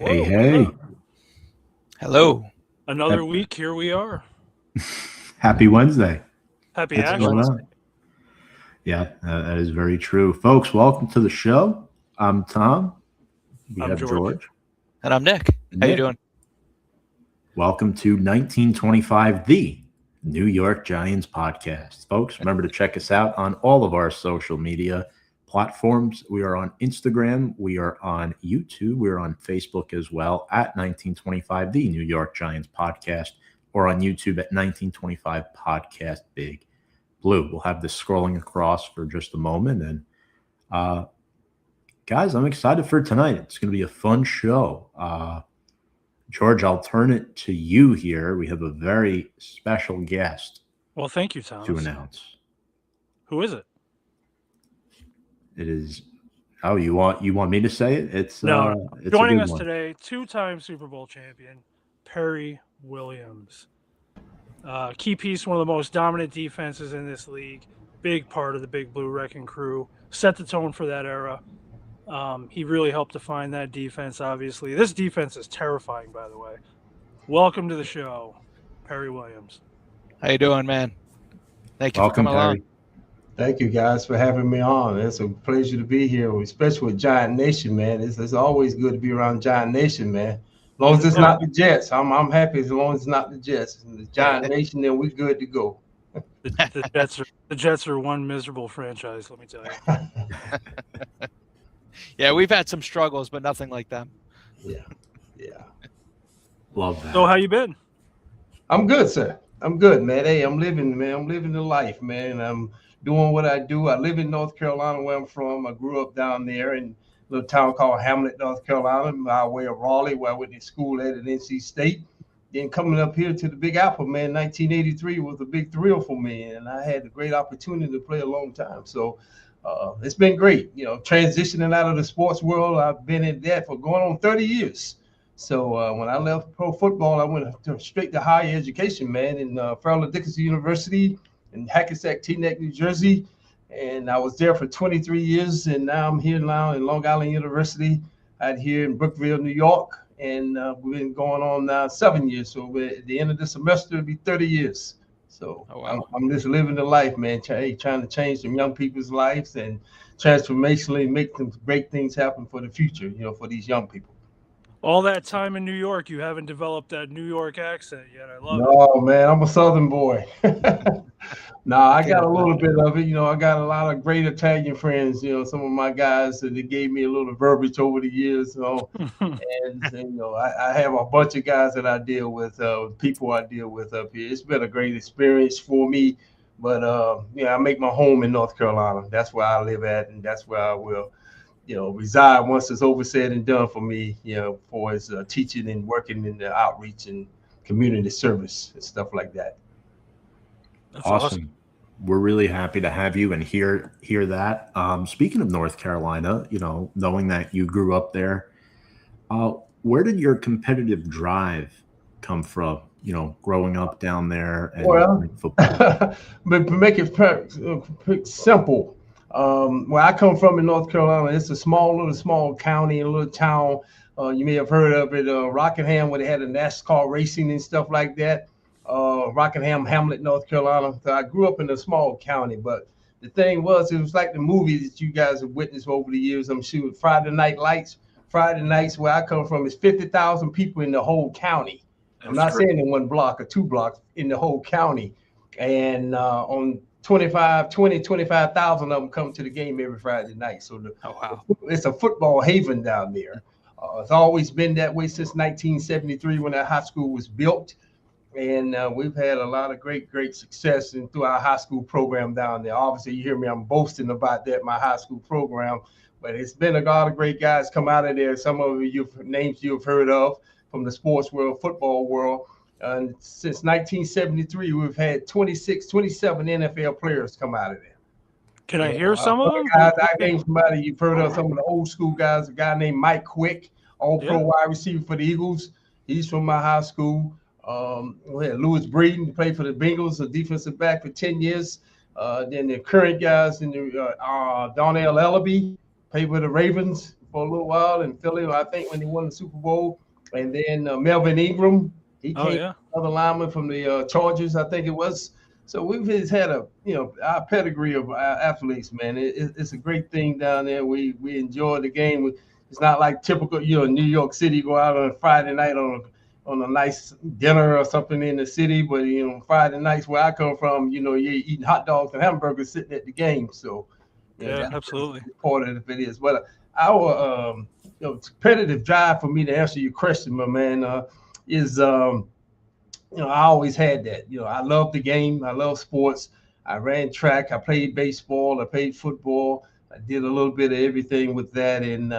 Hey, Whoa, hey. Hello. another week. Here we are. Happy Wednesday. Happy What's Ash going Wednesday. on? Yeah, that is very true. Folks, welcome to the show. I'm Tom. We I'm have George. And I'm Nick. and How you Nick. doing? Welcome to 1925, the New York Giants podcast. Folks, remember to check us out on all of our social media platforms. We are on Instagram. We are on YouTube. We're on Facebook as well at 1925, the New York Giants podcast, or on YouTube at 1925 podcast Big Blue. We'll have this scrolling across for just a moment. And guys, I'm excited for tonight. It's going to be a fun show. George, I'll turn it to you here. We have a very special guest Well, thank you, Thomas. to announce. Who is it? It is. Oh, you want me to say it? It's No. It's Joining a good us one. today, two-time Super Bowl champion, Perry Williams. Key piece, one of the most dominant defenses in this league. Big part of the Big Blue Wrecking Crew. Set the tone for that era. He really helped define that defense, obviously. This defense is terrifying, by the way. Welcome to the show, Perry Williams. How you doing, man? Thank you Welcome, for coming along. Perry. Thank you guys for having me on. It's a pleasure to be here, especially with Giant Nation, man. It's always good to be around Giant Nation, man. As long as it's not the Jets, I'm happy as long as it's not the Jets. And the Giant Nation, then we're good to go. The Jets are one miserable franchise, let me tell you. Yeah, we've had some struggles, but nothing like them. Yeah. Love that. So how you been? I'm good, sir. I'm good, man. Hey, I'm living the life, man. I'm doing what I do. I live in North Carolina, where I'm from. I grew up down there in a little town called Hamlet, North Carolina, by way of Raleigh, where I went to school at NC State. Then coming up here to the Big Apple, man, 1983 was a big thrill for me, and I had a great opportunity to play a long time. So it's been great, transitioning out of the sports world. I've been in that for going on 30 years. So when I left pro football, I went straight to higher education, man, in Fairleigh Dickinson University in Hackensack, Teaneck, New Jersey. And I was there for 23 years, and now I'm here now in Long Island University out here in Brookville, New York. And we've been going on now 7 years. So at the end of the semester, it'll be 30 years. So I'm just living the life, man, trying to change some young people's lives and transformationally make some great things happen for the future, for these young people. All that time in New York, you haven't developed that New York accent yet. I love it. No, man, I'm a Southern boy. No, I got a little bit of it. I got a lot of great Italian friends, some of my guys, and they gave me a little verbiage over the years, and I have a bunch of guys that I deal with, people I deal with up here. It's been a great experience for me, but I make my home in North Carolina. That's where I live at, and that's where I will reside once it's over said and done for me, for as teaching and working in the outreach and community service and stuff like that. That's awesome. We're really happy to have you and hear that. Speaking of North Carolina, knowing that you grew up there, where did your competitive drive come from? Growing up down there and football. But to make it simple, where I come from in North Carolina, it's a small county, a little town. You may have heard of it, Rockingham, where they had a NASCAR racing and stuff like that. Rockingham, Hamlet, North Carolina. So I grew up in a small county, but the thing was, it was like the movies that you guys have witnessed over the years. I'm shooting Friday Night Lights. Friday nights, where I come from, is 50,000 people in the whole county. I'm not saying in one block or two blocks, in the whole county. And on 25,000 of them come to the game every Friday night. So it's a football haven down there. It's always been that way since 1973 when that high school was built. And we've had a lot of great success through our high school program down there. Obviously, you hear me, I'm boasting about that, my high school program. But it's been a lot of great guys come out of there. Some of names you've heard of from the sports world, football world. And since 1973, we've had 27 NFL players come out of there. Can I hear some of them? Guys, I named somebody you've heard of, some of the old school guys. A guy named Mike Quick, all-pro wide receiver for the Eagles. He's from my high school. We had Lewis Breeden, played for the Bengals, a defensive back for 10 years. Then the current guys in the Donnell Ellaby, played with the Ravens for a little while in Philly. I think when they won the Super Bowl, and then Melvin Ingram, he Oh came, yeah. another lineman from the Chargers, I think it was. So we've just had our pedigree of our athletes, man. It's a great thing down there. We enjoy the game. It's not like typical, New York City, go out on a Friday night on a nice dinner or something in the city. But, Friday nights where I come from, you're eating hot dogs and hamburgers sitting at the game. So, Yeah, that's absolutely. important if it is. But our, competitive drive for me to answer your question, my man, is, I always had that. I love the game. I love sports. I ran track. I played baseball. I played football. I did a little bit of everything with that. And,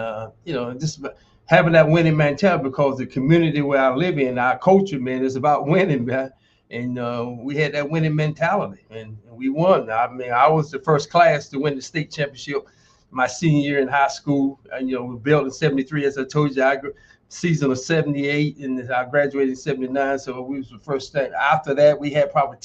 just having that winning mentality, because the community where I live in, our culture, man, is about winning, man. And we had that winning mentality, and we won. I mean, I was the first class to win the state championship my senior year in high school. And, we built in '73, as I told you. Season of '78, and I graduated in '79. So we was the first thing. After that, we had probably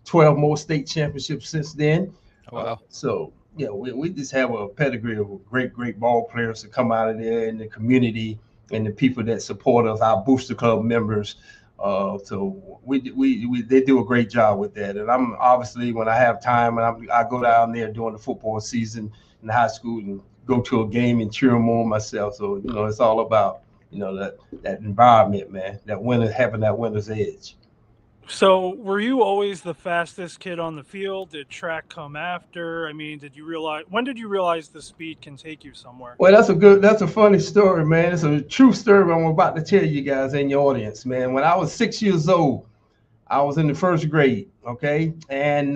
12 more state championships since then. Wow. So we just have a pedigree of great ball players to come out of there in the community, and the people that support us, our booster club members. So they do a great job with that. And I'm obviously, when I have time, and I go down there during the football season in high school and go to a game and cheer them on myself. So it's all about that environment, man. That winner, having that winner's edge. So, were you always the fastest kid on the field? Did track come after? I mean, when did you realize the speed can take you somewhere? Well, that's a funny story, man. It's a true story I'm about to tell you guys in your audience, man. When I was 6 years old, I was in the first grade, okay? And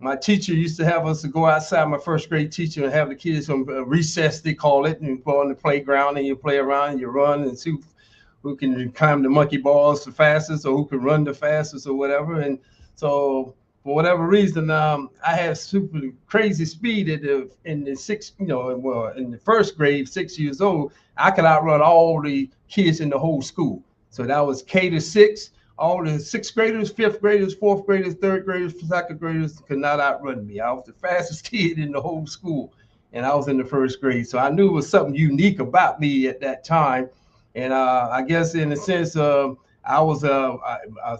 my teacher used to have us to go outside, my first grade teacher, and have the kids on recess, they call it, and you go on the playground and you play around and you run and see who can climb the monkey balls the fastest, or who can run the fastest, or whatever. And so for whatever reason, I had super crazy speed in the first grade, 6 years old. I could outrun all the kids in the whole school. So that was K to 6. All the sixth graders, fifth graders, fourth graders, third graders, second graders could not outrun me. I was the fastest kid in the whole school, and I was in the first grade. So I knew it was something unique about me at that time. And I guess in a sense, I was a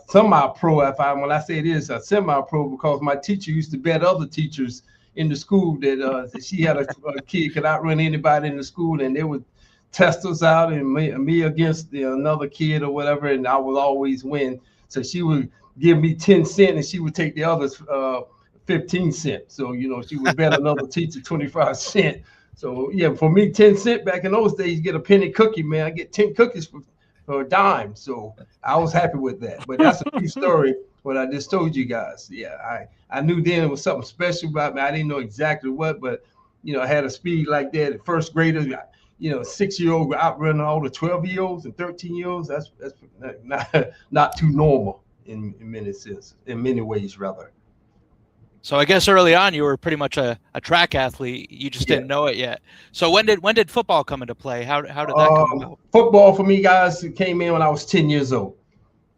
semi-pro. When I say this, a semi-pro, because my teacher used to bet other teachers in the school that she had a kid could outrun anybody in the school, and they would test us out, and me against another kid or whatever, and I would always win. So she would give me 10 cents, and she would take the others 15 cents. So she would bet another teacher 25 cents. So for me, 10 cents back in those days, you get a penny cookie, man. I get 10 cookies for a dime. So I was happy with that. But that's a true story, what I just told you guys. Yeah, I knew then it was something special about me. I didn't know exactly what, but I had a speed like that at first graders. 6-year-old outrunning all the 12-year-olds and 13-year-olds. That's not too normal in many ways, rather. So I guess early on you were pretty much a track athlete. You just didn't know it yet. So when did football come into play? How did that come about? Football for me, guys, came in when I was 10 years old.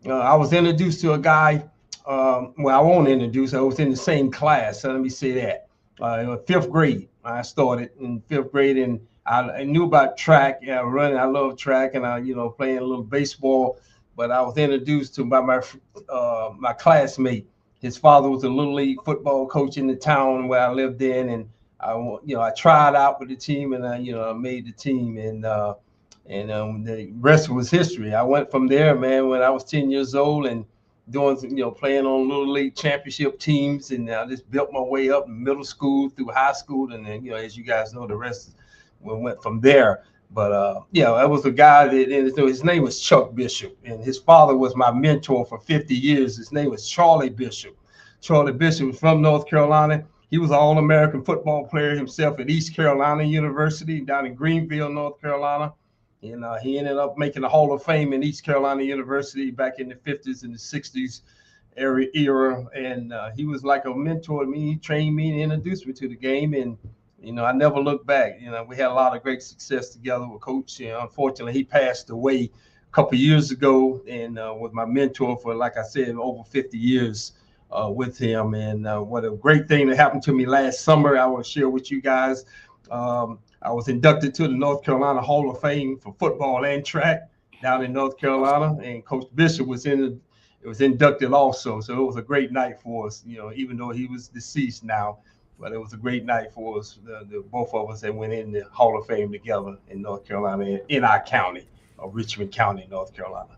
I was introduced to a guy. I won't introduce. I was in the same class. So let me say that. In fifth grade, I started in fifth grade, and I knew about track. Running. I love track, and I playing a little baseball. But I was introduced to by my classmate. His father was a little league football coach in the town where I lived in, and I tried out with the team, and I made the team, and the rest was history. I went from there, man, when I was 10 years old, and doing playing on little league championship teams, and I just built my way up in middle school through high school, and then as you guys know, the rest went from there. But that was a guy that his name was Chuck Bishop, and his father was my mentor for 50 years. His name was Charlie Bishop. Charlie Bishop was from North Carolina. He was an All-American football player himself at East Carolina University down in Greenville, North Carolina. And he ended up making the Hall of Fame in East Carolina University back in the 50s and the 60s era. And he was like a mentor to me. He trained me and introduced me to the game. And I never looked back. We had a lot of great success together with Coach. Unfortunately, he passed away a couple of years ago, and was my mentor for, like I said, over 50 years with him. And what a great thing that happened to me last summer, I will share with you guys. I I was inducted to the North Carolina Hall of Fame for football and track down in North Carolina, and Coach Bishop was inducted also. So it was a great night for us, even though he was deceased now. But it was a great night for us, both of us that went in the Hall of Fame together in North Carolina, in our county, Richmond County, North Carolina.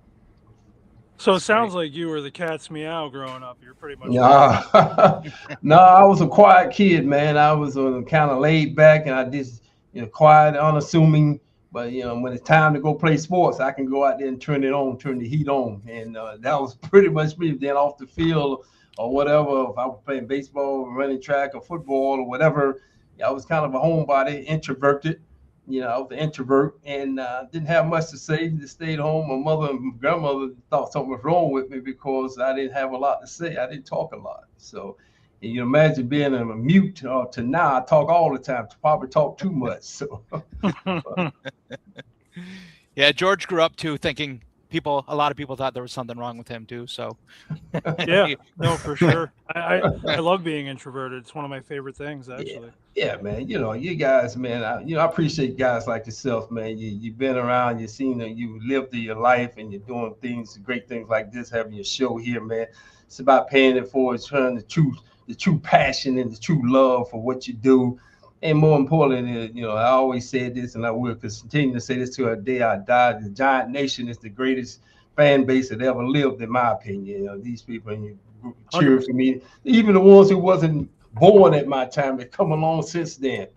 So it sounds like you were the cat's meow growing up. You're pretty much. No, I was a quiet kid, man. I was kind of laid back, and I just, quiet, unassuming. But when it's time to go play sports, I can go out there and turn the heat on, and that was pretty much me. Then off the field or whatever, if I was playing baseball, or running track, or football, or whatever, I was kind of a homebody, introverted. I was an introvert and didn't have much to say. Just stayed home. My mother and grandmother thought something was wrong with me because I didn't have a lot to say. I didn't talk a lot. So you imagine being a mute to now I talk all the time. Probably talk too much. So yeah, George grew up too thinking a lot of people thought there was something wrong with him too. So yeah, no, for sure. I love being introverted. It's one of my favorite things, actually. Yeah, man. You guys, man. I appreciate guys like yourself, man. You've been around. You've seen that you lived your life, and you're doing great things like this, having your show here, man. It's about paying it forward, showing the true passion and the true love for what you do. And more importantly, I always said this, and I will continue to say this till the day I die. The Giant Nation is the greatest fan base that ever lived, in my opinion. These people cheer for me. Even the ones who wasn't born at my time, that come along since then.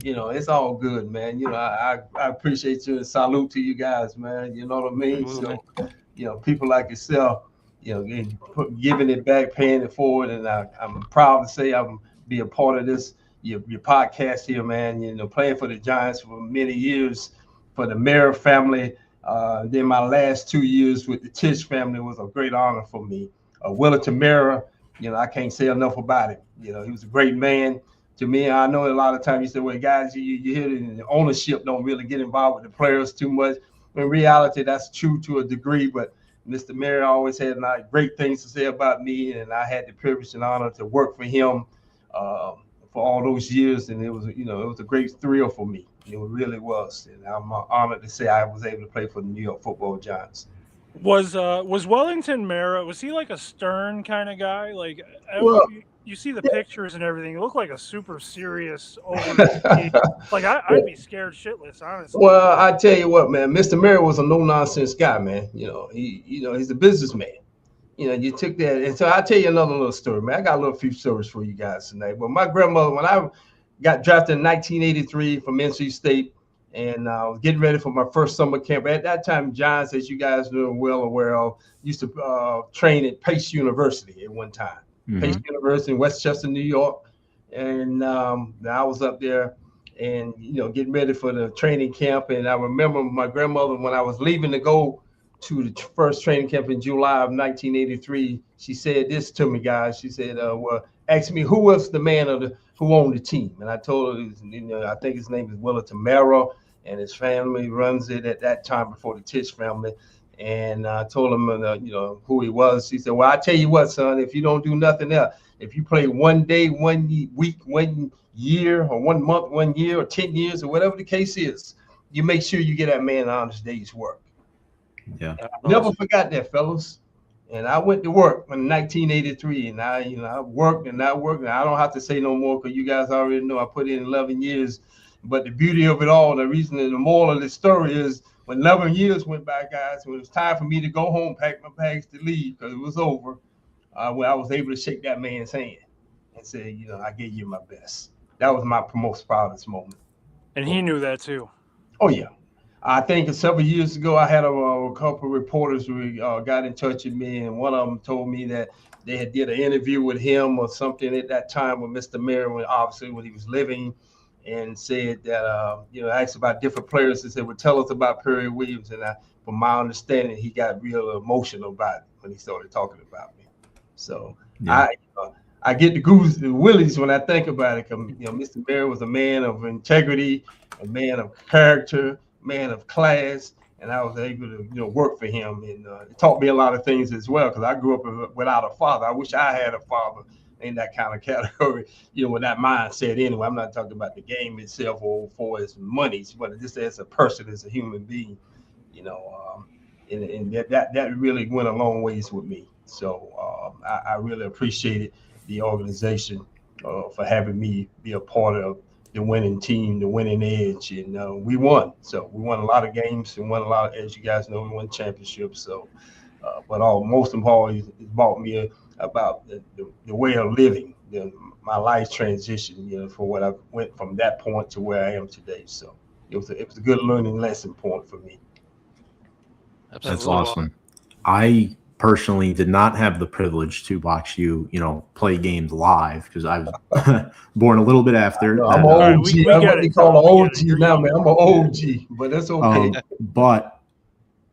It's all good, man. I appreciate you and salute to you guys, man. You know what I mean? So, people like yourself, giving it back, paying it forward, and I'm proud to say I'm be a part of this. Your podcast here, man, playing for the Giants for many years, for the Mara family. Then my last 2 years with the Tisch family was a great honor for me. Willie Tamara, I can't say enough about him. He was a great man to me. I know a lot of times you say, well, guys, you hear the ownership don't really get involved with the players too much. In reality, that's true to a degree, but Mr. Mary always had great things to say about me, and I had the privilege and honor to work for him for all those years, and it was a great thrill for me. It really was, and I'm honored to say I was able to play for the New York Football Giants. Was Wellington Mara? Was he like a stern kind of guy? Like, you see the pictures and everything. It looked like a super serious, like I'd be scared shitless, honestly. Well, I tell you what, man, Mr. Mary was a no nonsense guy, man. He's a businessman. You took that, and so I'll tell you another little story, man. I got a few stories for you guys tonight. But my grandmother, when I got drafted in 1983 from NC State, and I was getting ready for my first summer camp. At that time, Giants, as you guys are well aware of, used to train at Pace University at one time. Mm-hmm. Pace University in Westchester, New York. And I was up there and, getting ready for the training camp. And I remember my grandmother, when I was leaving to go to the first training camp in July of 1983, she said this to me, guys. She said, asked me who was the man who owned the team. And I told her, I think his name is Willie Tamara, and his family runs it at that time before the Tisch family. And I told him, who he was. He said, well, I tell you what, son, if you don't do nothing else, if you play 1 day, 1 week, 1 year, or 1 month, 1 year, or 10 years, or whatever the case is, you make sure you get that man an honest day's work. Yeah. Never forgot that, fellas. And I went to work in 1983, and I worked and I worked. And I don't have to say no more because you guys already know I put in 11 years. But the beauty of it all, the reason and the moral of the story is when 11 years went by, guys, when it was time for me to go home, pack my bags to leave because it was over, when I was able to shake that man's hand and say, I gave you my best. That was my most proudest moment. And he knew that too. Oh, yeah. I think several years ago, I had a couple of reporters who got in touch with me, and one of them told me that they had did an interview with him or something at that time with Mr. Merriman, obviously when he was living, and said that, asked about different players and said, well, tell us about Perry Williams. And from my understanding, he got real emotional about it when he started talking about me. So yeah. I get the goose, the willies when I think about it. Mr. Merriman was a man of integrity, a man of character, man of class, and I was able to work for him, and it taught me a lot of things as well because I grew up without a father. I wish I had a father in that kind of category, with that mindset anyway. I'm not talking about the game itself or for its monies, but just as a person, as a human being, and that really went a long ways with me. So I really appreciated the organization for having me be a part of the winning team, the winning edge, and we won. So we won a lot of games and won a lot, as you guys know, we won championships. So, but most importantly, it brought me about the way of living, my life transition, from what I went from that point to where I am today. So it was a good learning lesson point for me. That's Absolutely. awesome. I personally did not have the privilege to watch you, play games live because I was born a little bit after. No, I'm an Right, OG. we I'm get what they it, call Tom. We an get OG it. You're now, young. man. I'm an OG, but that's okay. But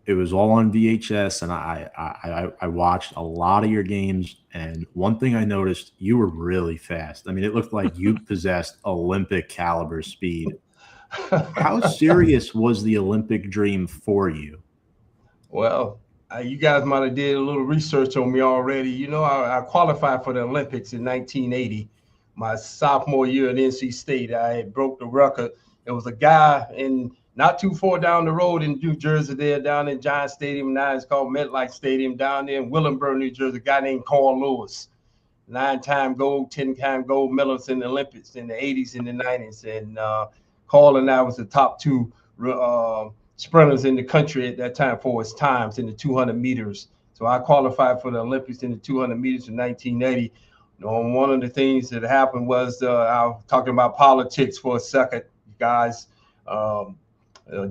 it was all on VHS, and I watched a lot of your games. And one thing I noticed, you were really fast. I mean, it looked like you possessed Olympic caliber speed. How serious was the Olympic dream for you? Well, you guys might have did a little research on me already. I qualified for the Olympics in 1980. My sophomore year at NC State, I had broke the record. There was a guy not too far down the road in New Jersey there, down in Giant Stadium. Now it's called MetLife Stadium down there in Willenburg, New Jersey, a guy named Carl Lewis. 9-time gold, 10-time gold medalist in the Olympics in the 80s and the 90s. And Carl and I was the top two sprinters in the country at that time for his times in the 200 meters. So I qualified for the Olympics in the 200 meters in 1980. One of the things that happened was I was talking about politics for a second, guys.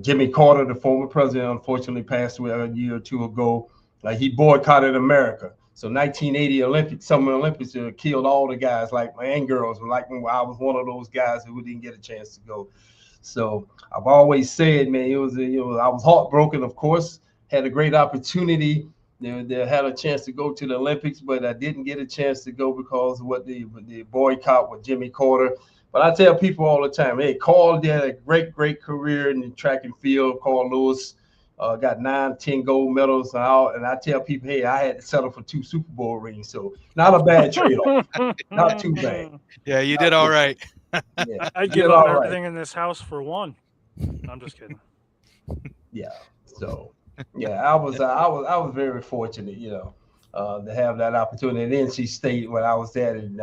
Jimmy Carter, the former president, unfortunately passed away a year or two ago. He boycotted America. So 1980 Summer Olympics killed all the guys, like and girls. Like I was one of those guys who didn't get a chance to go. So I've always said, man, I was heartbroken, of course, had a great opportunity. They had a chance to go to the Olympics, but I didn't get a chance to go because of what the boycott with Jimmy Carter. But I tell people all the time, hey, Carl did a great career in the track and field. Carl Lewis got 9-10 gold medals. And I tell people, hey, I had to settle for 2 Super Bowl rings. So not a bad trade-off. Not too bad. Yeah, you did all right. Yeah, I'd give up everything in this house for one. I'm just kidding. Yeah. So, yeah, I was very fortunate, to have that opportunity at NC State when I was there, and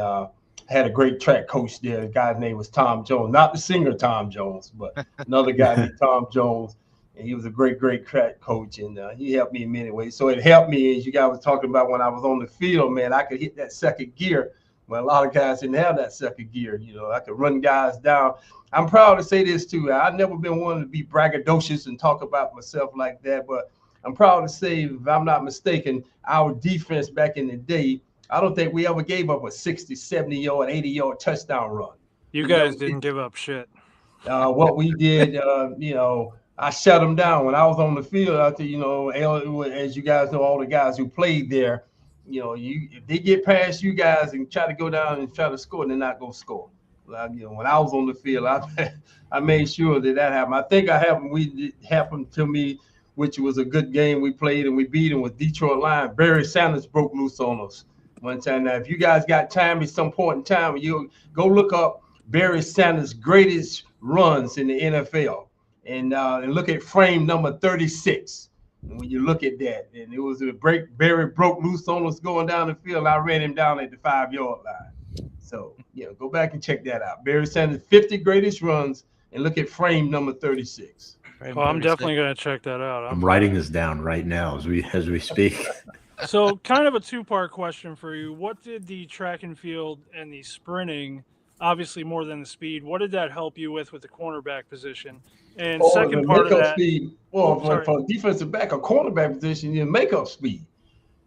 had a great track coach there. The guy's name was Tom Jones, not the singer Tom Jones, but another guy named Tom Jones. And he was a great track coach, and he helped me in many ways. So it helped me, as you guys were talking about, when I was on the field, man, I could hit that second gear. When a lot of guys didn't have that second gear, I could run guys down. I'm proud to say this too. I've never been one to be braggadocious and talk about myself like that, but I'm proud to say, if I'm not mistaken, our defense back in the day, I don't think we ever gave up a 60, 70-yard, 80-yard touchdown run. You guys didn't give up shit. What we did, I shut them down when I was on the field out there. As you guys know, all the guys who played there, if they get past you guys and try to go down and try to score, they're not gonna score. When I was on the field, I made sure that happened. I think it happened to me, which was a good game we played and we beat them with Detroit Lions. Barry Sanders broke loose on us one time. Now, if you guys got time at some point in time, you go look up Barry Sanders' greatest runs in the NFL and look at frame number 36. And when you look at that, and it was Barry broke loose on us going down the field. I ran him down at the 5-yard line. So, go back and check that out. Barry Sanders' 50 greatest runs, and look at frame number 36. Well, I'm definitely going to check that out. I'm writing this down right now as we speak. So, kind of a 2-part question for you. What did the track and field and the sprinting, obviously more than the speed, what did that help you with the cornerback position? And second part of that, speed. Well, for a defensive back, a cornerback position, you make up speed.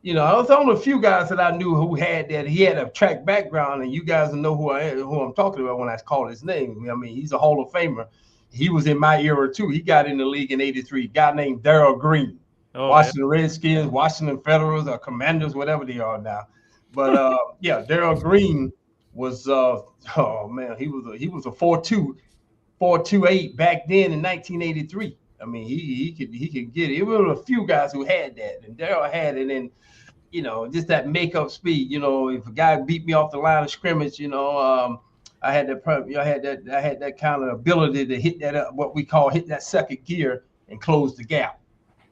I was on a few guys that I knew who had that. He had a track background, and you guys know who I'm talking about when I call his name. I mean, he's a Hall of Famer. He was in my era too. He got in the league in '83. A guy named Darrell Green, Washington Redskins, Washington Federals, or Commanders, whatever they are now. But Darrell Green was he was a 4.28 back then in 1983. I mean, he could get it. There were a few guys who had that, and Darrell had it. And just that makeup speed. If a guy beat me off the line of scrimmage, I had that kind of ability to hit that what we call hit that second gear and close the gap.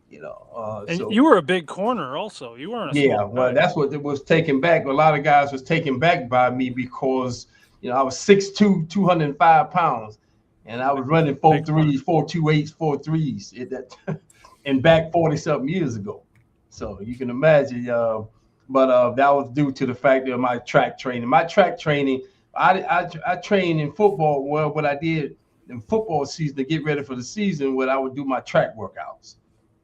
And you were a big corner also. You weren't a small well, guy. that's what it was taken back. A lot of guys was taken back by me because I was 6'2", 205 pounds, and I was running 4.3s, 4.28s, 4.3s and back 40-something years ago. So you can imagine. But that was due to the fact of my track training. My track training, I trained in football. Well, what I did in football season to get ready for the season, what I would do my track workouts.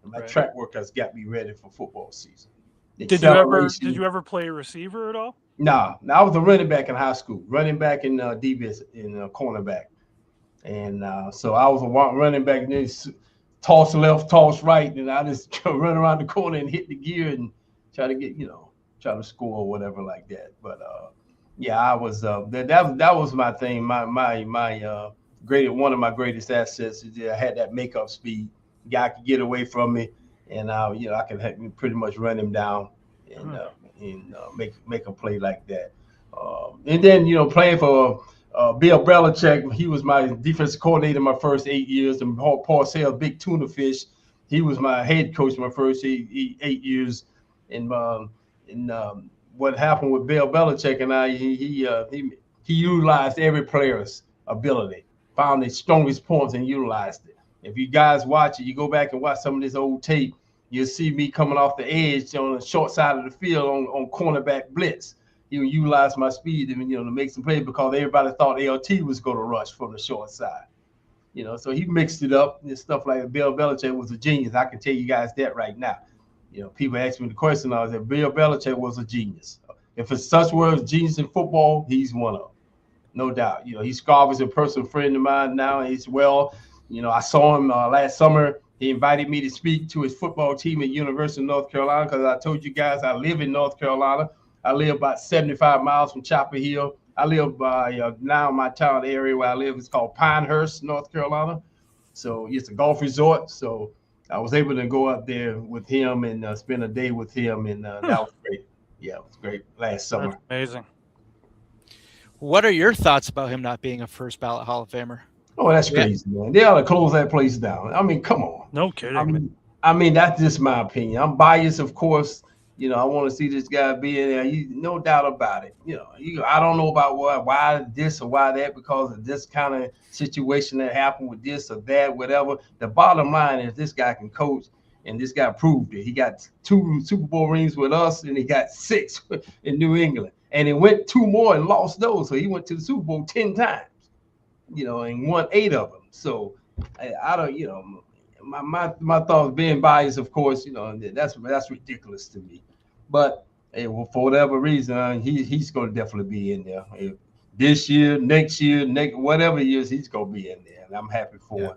And my track workouts got me ready for football season. Did you ever play receiver at all? No, I was a running back in high school, running back in DBS in cornerback. And so I was a running back, and then toss left, toss right, and I just run around the corner and hit the gear and try to get, try to score or whatever like that. But I was that was my thing. My one of my greatest assets is that I had that makeup speed. Guy could get away from me, and I could pretty much run him down and make a play like that. And then playing for Bill Belichick, he was my defensive coordinator my first 8 years, and Paul Sales, big tuna fish, he was my head coach my first 8 years. And what happened with Bill Belichick and I, he utilized every player's ability, found the strongest points and utilized it. If you guys watch it, you go back and watch some of this old tape, you'll see me coming off the edge on the short side of the field on cornerback blitz. He would utilize my speed to make some plays because everybody thought LT was going to rush from the short side. So he mixed it up and stuff like that. Bill Belichick was a genius. I can tell you guys that right now. People ask me the question, I said, Bill Belichick was a genius. If it's such word as genius in football, he's one of them. No doubt. He's Scarver's a personal friend of mine now. He's I saw him last summer. He invited me to speak to his football team at University of North Carolina because I told you guys I live in North Carolina. I live about 75 miles from Chapel Hill. I live by now my town area where I live is called Pinehurst, North Carolina. So it's a golf resort. So I was able to go up there with him and spend a day with him, and that was great. Yeah, it was great last summer. That's amazing. What are your thoughts about him not being a first ballot Hall of Famer? Oh, that's crazy, man. They ought to close that place down. I mean, come on. No kidding. I mean, that's just my opinion. I'm biased, of course. I want to see this guy be in there. No doubt about it. I don't know about why this or why that, because of this kind of situation that happened with this or that, whatever. The bottom line is this guy can coach, and this guy proved it. He got 2 Super Bowl rings with us, and he got 6 in New England. And he went 2 more and lost those. So he went to the Super Bowl 10 times, and won 8 of them. So I don't, my thoughts being biased, of course, that's ridiculous to me. But for whatever reason, he's going to definitely be in there. This year, next year, whatever years, he's going to be in there. And I'm happy for him.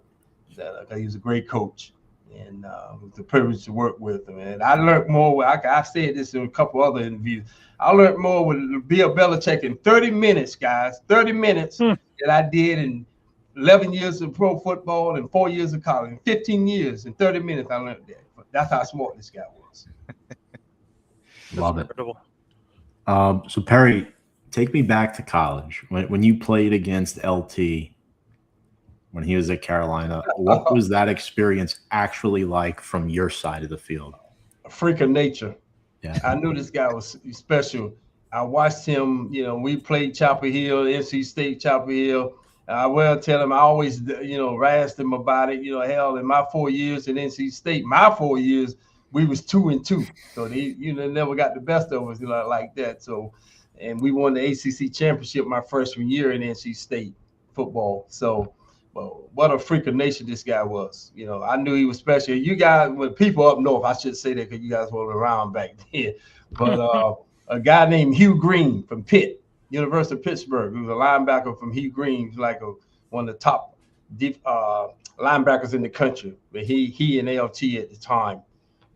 He was a great coach. And it was a privilege to work with him. And I learned more. I've said this in a couple other interviews. I learned more with Bill Belichick in 30 minutes, guys. 30 minutes that I did in 11 years of pro football and 4 years of college. In 15 years, in 30 minutes, I learned that. But that's how smart this guy was. Love it. So Perry, take me back to college when you played against LT when he was at Carolina. What was that experience actually like from your side of the field? A freak of nature. Yeah, I knew this guy was special. I watched him. We played Chapel Hill, NC State, Chapel Hill. I will tell him I always, razzed him about it. Hell, in my 4 years in NC State, my 4 years, we was 2-2. So they, never got the best of us, like that. So, and we won the ACC championship my freshman year in NC State football. So, well, what a freak of nature this guy was. I knew he was special. You guys, when people up north, I should say that because you guys weren't around back then. But a guy named Hugh Green from Pitt, University of Pittsburgh, who was a linebacker from Hugh Green, like one of the top deep linebackers in the country. But he and LT at the time.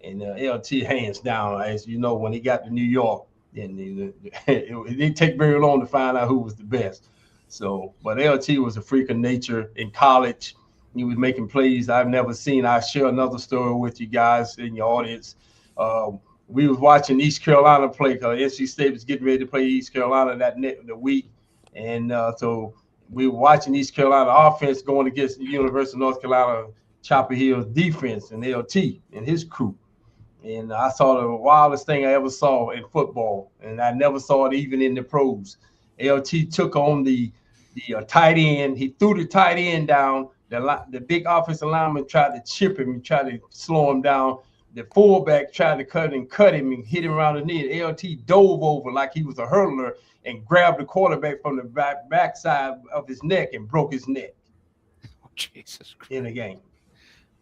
And LT hands down, as you know, when he got to New York, and it didn't take very long to find out who was the best. So, but LT was a freak of nature in college. He was making plays I've never seen. I'll share another story with you guys in your audience. we was watching East Carolina play because NC State was getting ready to play East Carolina the week. And so we were watching East Carolina offense going against the University of North Carolina Chapel Hill's defense and LT and his crew. And I saw the wildest thing I ever saw in football, and I never saw it even in the pros. LT took on the tight end. He threw the tight end down. The big offensive lineman tried to chip him and tried to slow him down. The fullback tried to cut him and hit him around the knee. LT dove over like he was a hurdler and grabbed the quarterback from the backside of his neck and broke his neck. Oh, Jesus Christ. In the game.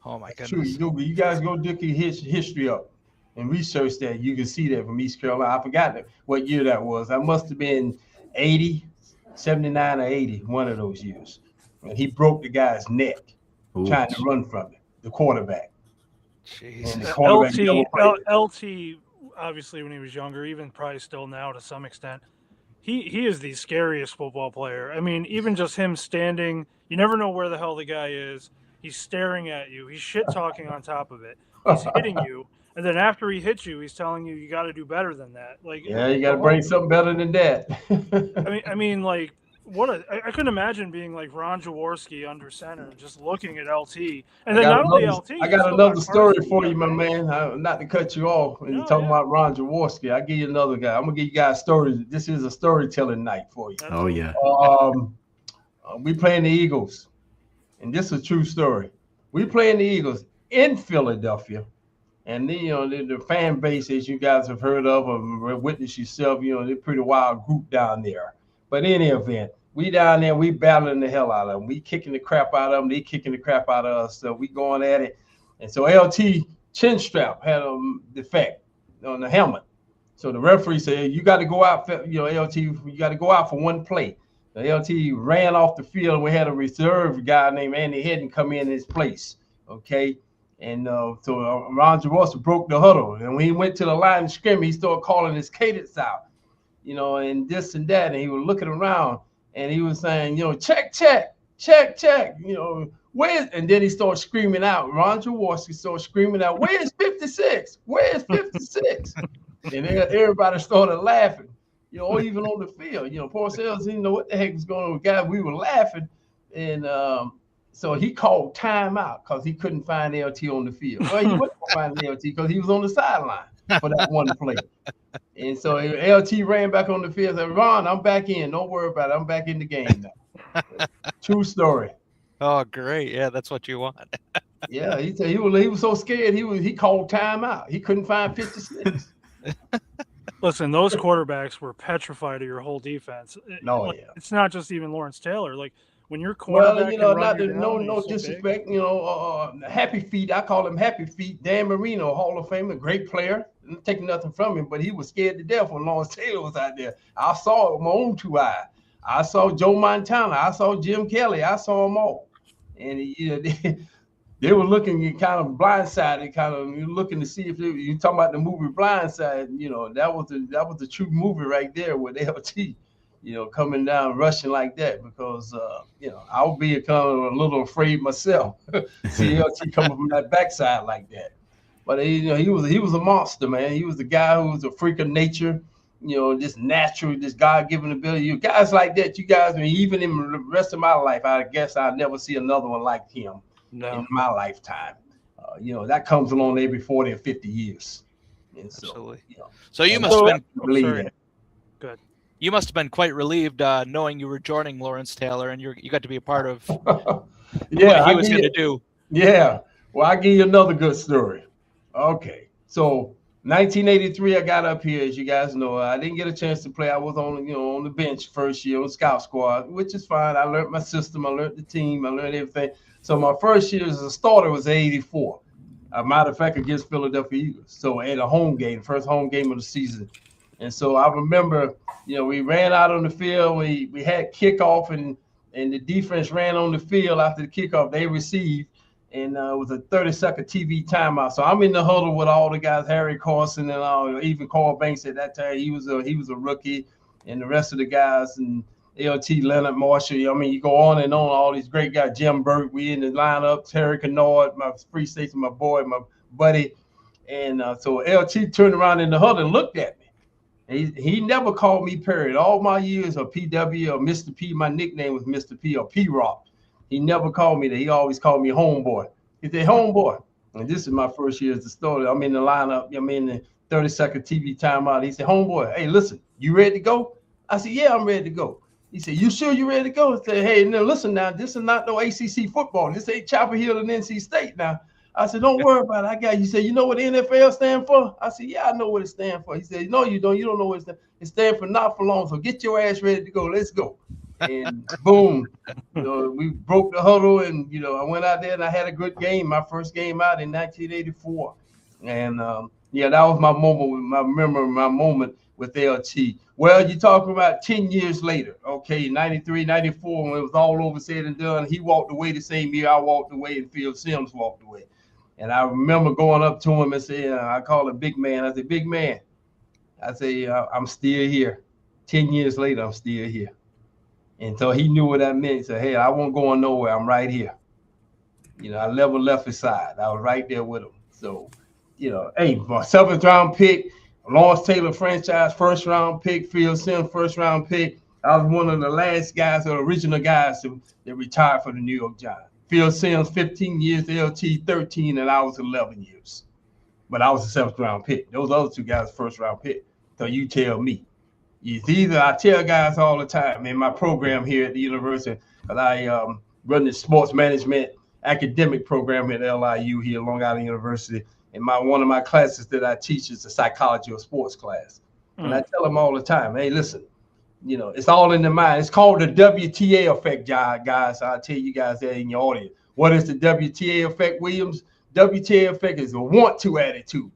Oh my True. goodness. You guys go look his history up and research that. You can see that from East Carolina. I forgot what year that was. I must have been 80, 79 or 80, one of those years. And he broke the guy's neck trying to run from it, the quarterback. Jesus. And the quarterback LT, obviously, when he was younger, even probably still now to some extent, he is the scariest football player. I mean, even just him standing, you never know where the hell the guy is. He's staring at you. He's shit talking on top of it. He's hitting you. And then after he hits you, he's telling you got to do better than that. Like, yeah, you got to bring something better than that. I mean, like, I couldn't imagine being like Ron Jaworski under center, just looking at LT, and then not only LT. I got another story for you, my man. Not to cut you off when you're talking about Ron Jaworski. I'll give you another guy. I'm gonna give you guys stories. This is a storytelling night for you. Oh yeah. We playing the Eagles, and this is a true story. We playing the Eagles in Philadelphia. And the fan base, as you guys have heard of or witnessed yourself, they're a pretty wild group down there. But in any event, we down there, we battling the hell out of them. We kicking the crap out of them. They kicking the crap out of us. So we going at it. And so LT chin strap had a defect on the helmet. So the referee said, you got to go out, LT, you got to go out for one play. The LT ran off the field, and we had a reserve guy named Andy Hedden come in his place. Okay. And so Ron Jaworski broke the huddle. And when he went to the line of scrimmage, he started calling his cadence out, and this and that. And he was looking around and he was saying, check, where's, and then he started screaming out. Ron Jaworski started screaming out, where's 56? Where's 56? And everybody started laughing, or even on the field. Parcells didn't know what the heck was going on with guys. We were laughing. And so he called timeout because he couldn't find LT on the field. Well, he wasn't going to find LT because he was on the sideline for that one play. And so LT ran back on the field and said, Ron, I'm back in. Don't worry about it. I'm back in the game now. True story. Oh, great. Yeah, that's what you want. Yeah, he said he was so scared he called timeout. He couldn't find 56. Listen, those quarterbacks were petrified of your whole defense. No, It's not just even Lawrence Taylor. Like, when you're quarterback, no disrespect, Happy Feet. I call him Happy Feet. Dan Marino, Hall of Famer, great player. I'm taking nothing from him, but he was scared to death when Lawrence Taylor was out there. I saw it with my own two eyes. I saw Joe Montana. I saw Jim Kelly. I saw them all, and they were looking kind of blindsided, kind of looking to see if you talking about the movie Blindside. That was the true movie right there with LT. Coming down, rushing like that, because, I would be kind of a little afraid myself. See LT coming from that backside like that. But, he was a monster, man. He was the guy who was a freak of nature, just natural, this God-given ability. Guys like that, even in the rest of my life, I guess I'll never see another one like him in my lifetime. That comes along every 40 or 50 years. And so, absolutely. So you must have been good. You must have been quite relieved knowing you were joining Lawrence Taylor and you got to be a part of what he was going to do. Yeah. Well, I'll give you another good story. Okay. So 1983, I got up here, as you guys know. I didn't get a chance to play. I was on the bench first year on scout squad, which is fine. I learned my system. I learned the team. I learned everything. So my first year as a starter was 84. A matter of fact, against Philadelphia Eagles. So at a home game, first home game of the season. And so I remember, we ran out on the field. We had kickoff, and the defense ran on the field after the kickoff. They received, and it was a 30-second TV timeout. So I'm in the huddle with all the guys, Harry Carson and even Carl Banks at that time. He was a rookie, and the rest of the guys, and LT, Leonard Marshall. You go on and on, all these great guys. Jim Burke, we in the lineup. Terry Kennard, my free safety, my boy, my buddy. And so LT turned around in the huddle and looked at me. He never called me Perry. All my years of PW or Mr. P, my nickname was Mr. P or P-Rock. He never called me that. He always called me homeboy. He said, homeboy. And this is my first year as the starter. I'm in the lineup. I'm in the 30-second TV timeout. He said, homeboy, hey, listen, you ready to go? I said, yeah, I'm ready to go. He said, you sure you ready to go? I said, hey, now listen now, this is not no ACC football. This ain't Chapel Hill and NC State now. I said, don't worry about it. I got you. He said, you know what the NFL stands for? I said, yeah, I know what it stands for. He said, no, you don't. You don't know what it stands for. It stands for not for long. So get your ass ready to go. Let's go. And boom, we broke the huddle. And, I went out there and I had a good game. My first game out in 1984. And, that was my moment. My moment with LT. Well, you're talking about 10 years later. Okay, 93, 94, when it was all over, said and done. He walked away the same year I walked away and Phil Simms walked away. And I remember going up to him and saying, I call him big man. I said, big man. I say, I'm still here. 10 years later, I'm still here. And so he knew what that meant. He said, hey, I won't go nowhere. I'm right here. I never left his side. I was right there with him. So, hey, my 7th round pick, Lawrence Taylor franchise, 1st round pick, Phil Simms, 1st round pick. I was one of the last guys, the original guys that retired for the New York Giants. Phil Simms, 15 years, LT 13, and I was 11 years. But I was a 7th round pick. Those other 2 guys, 1st round pick. So you tell me. It's either, I tell guys all the time in my program here at the university, because I run the sports management academic program at LIU here, Long Island University. And one of my classes that I teach is the psychology of sports class. And I tell them all the time, hey, listen, it's all in the mind. It's called the WTA effect, guys. I'll tell you guys that in your audience. What is the WTA effect, Williams? WTA effect is a want-to attitude.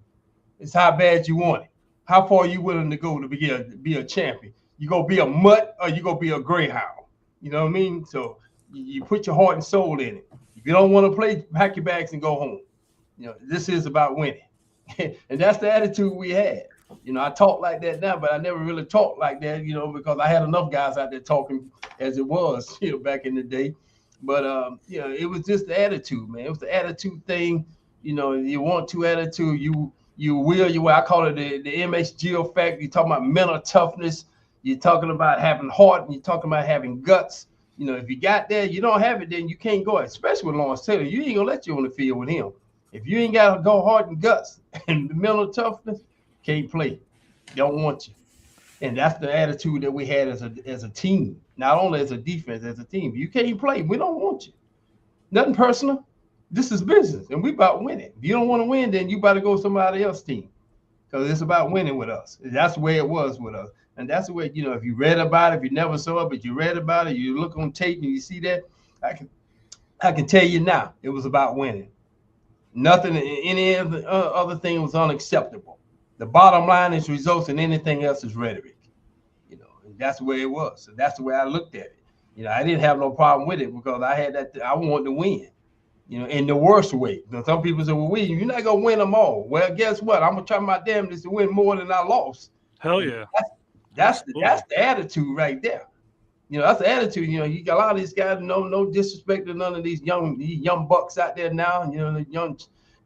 It's how bad you want it. How far are you willing to go to be a champion? You go be a mutt or you go be a greyhound? You know what I mean? So you put your heart and soul in it. If you don't want to play, pack your bags and go home. This is about winning. And that's the attitude we had. I talk like that now, but I never really talked like that, because I had enough guys out there talking as it was, back in the day. But, it was just the attitude, man. It was the attitude thing. You want to attitude, you will. I call it the MSG effect. You're talking about mental toughness. You're talking about having heart, and you're talking about having guts. If you got that, you don't have it, then you can't go, especially with Lawrence Taylor. You ain't going to let you on the field with him. If you ain't got to go heart and guts and mental toughness, can't play. Don't want you. And that's the attitude that we had as a team, not only as a defense, as a team. You can't play. We don't want you. Nothing personal. This is business, and we about winning. If you don't want to win, then you better go to somebody else's team, because it's about winning with us. That's the way it was with us. And that's the way, if you read about it, if you never saw it, but you read about it, you look on tape and you see that, I can tell you now, it was about winning. Nothing, any other thing was unacceptable. The bottom line is results, and anything else is rhetoric. And that's the way it was. So that's the way I looked at it. I didn't have no problem with it, because I had that. I wanted to win. In the worst way. Some people say, well, William, you're not gonna win them all. Well, guess what? I'm gonna try my damnedest to win more than I lost. Hell yeah. That's the attitude right there. That's the attitude. You got a lot of these guys, no disrespect to none of these young bucks out there now. The young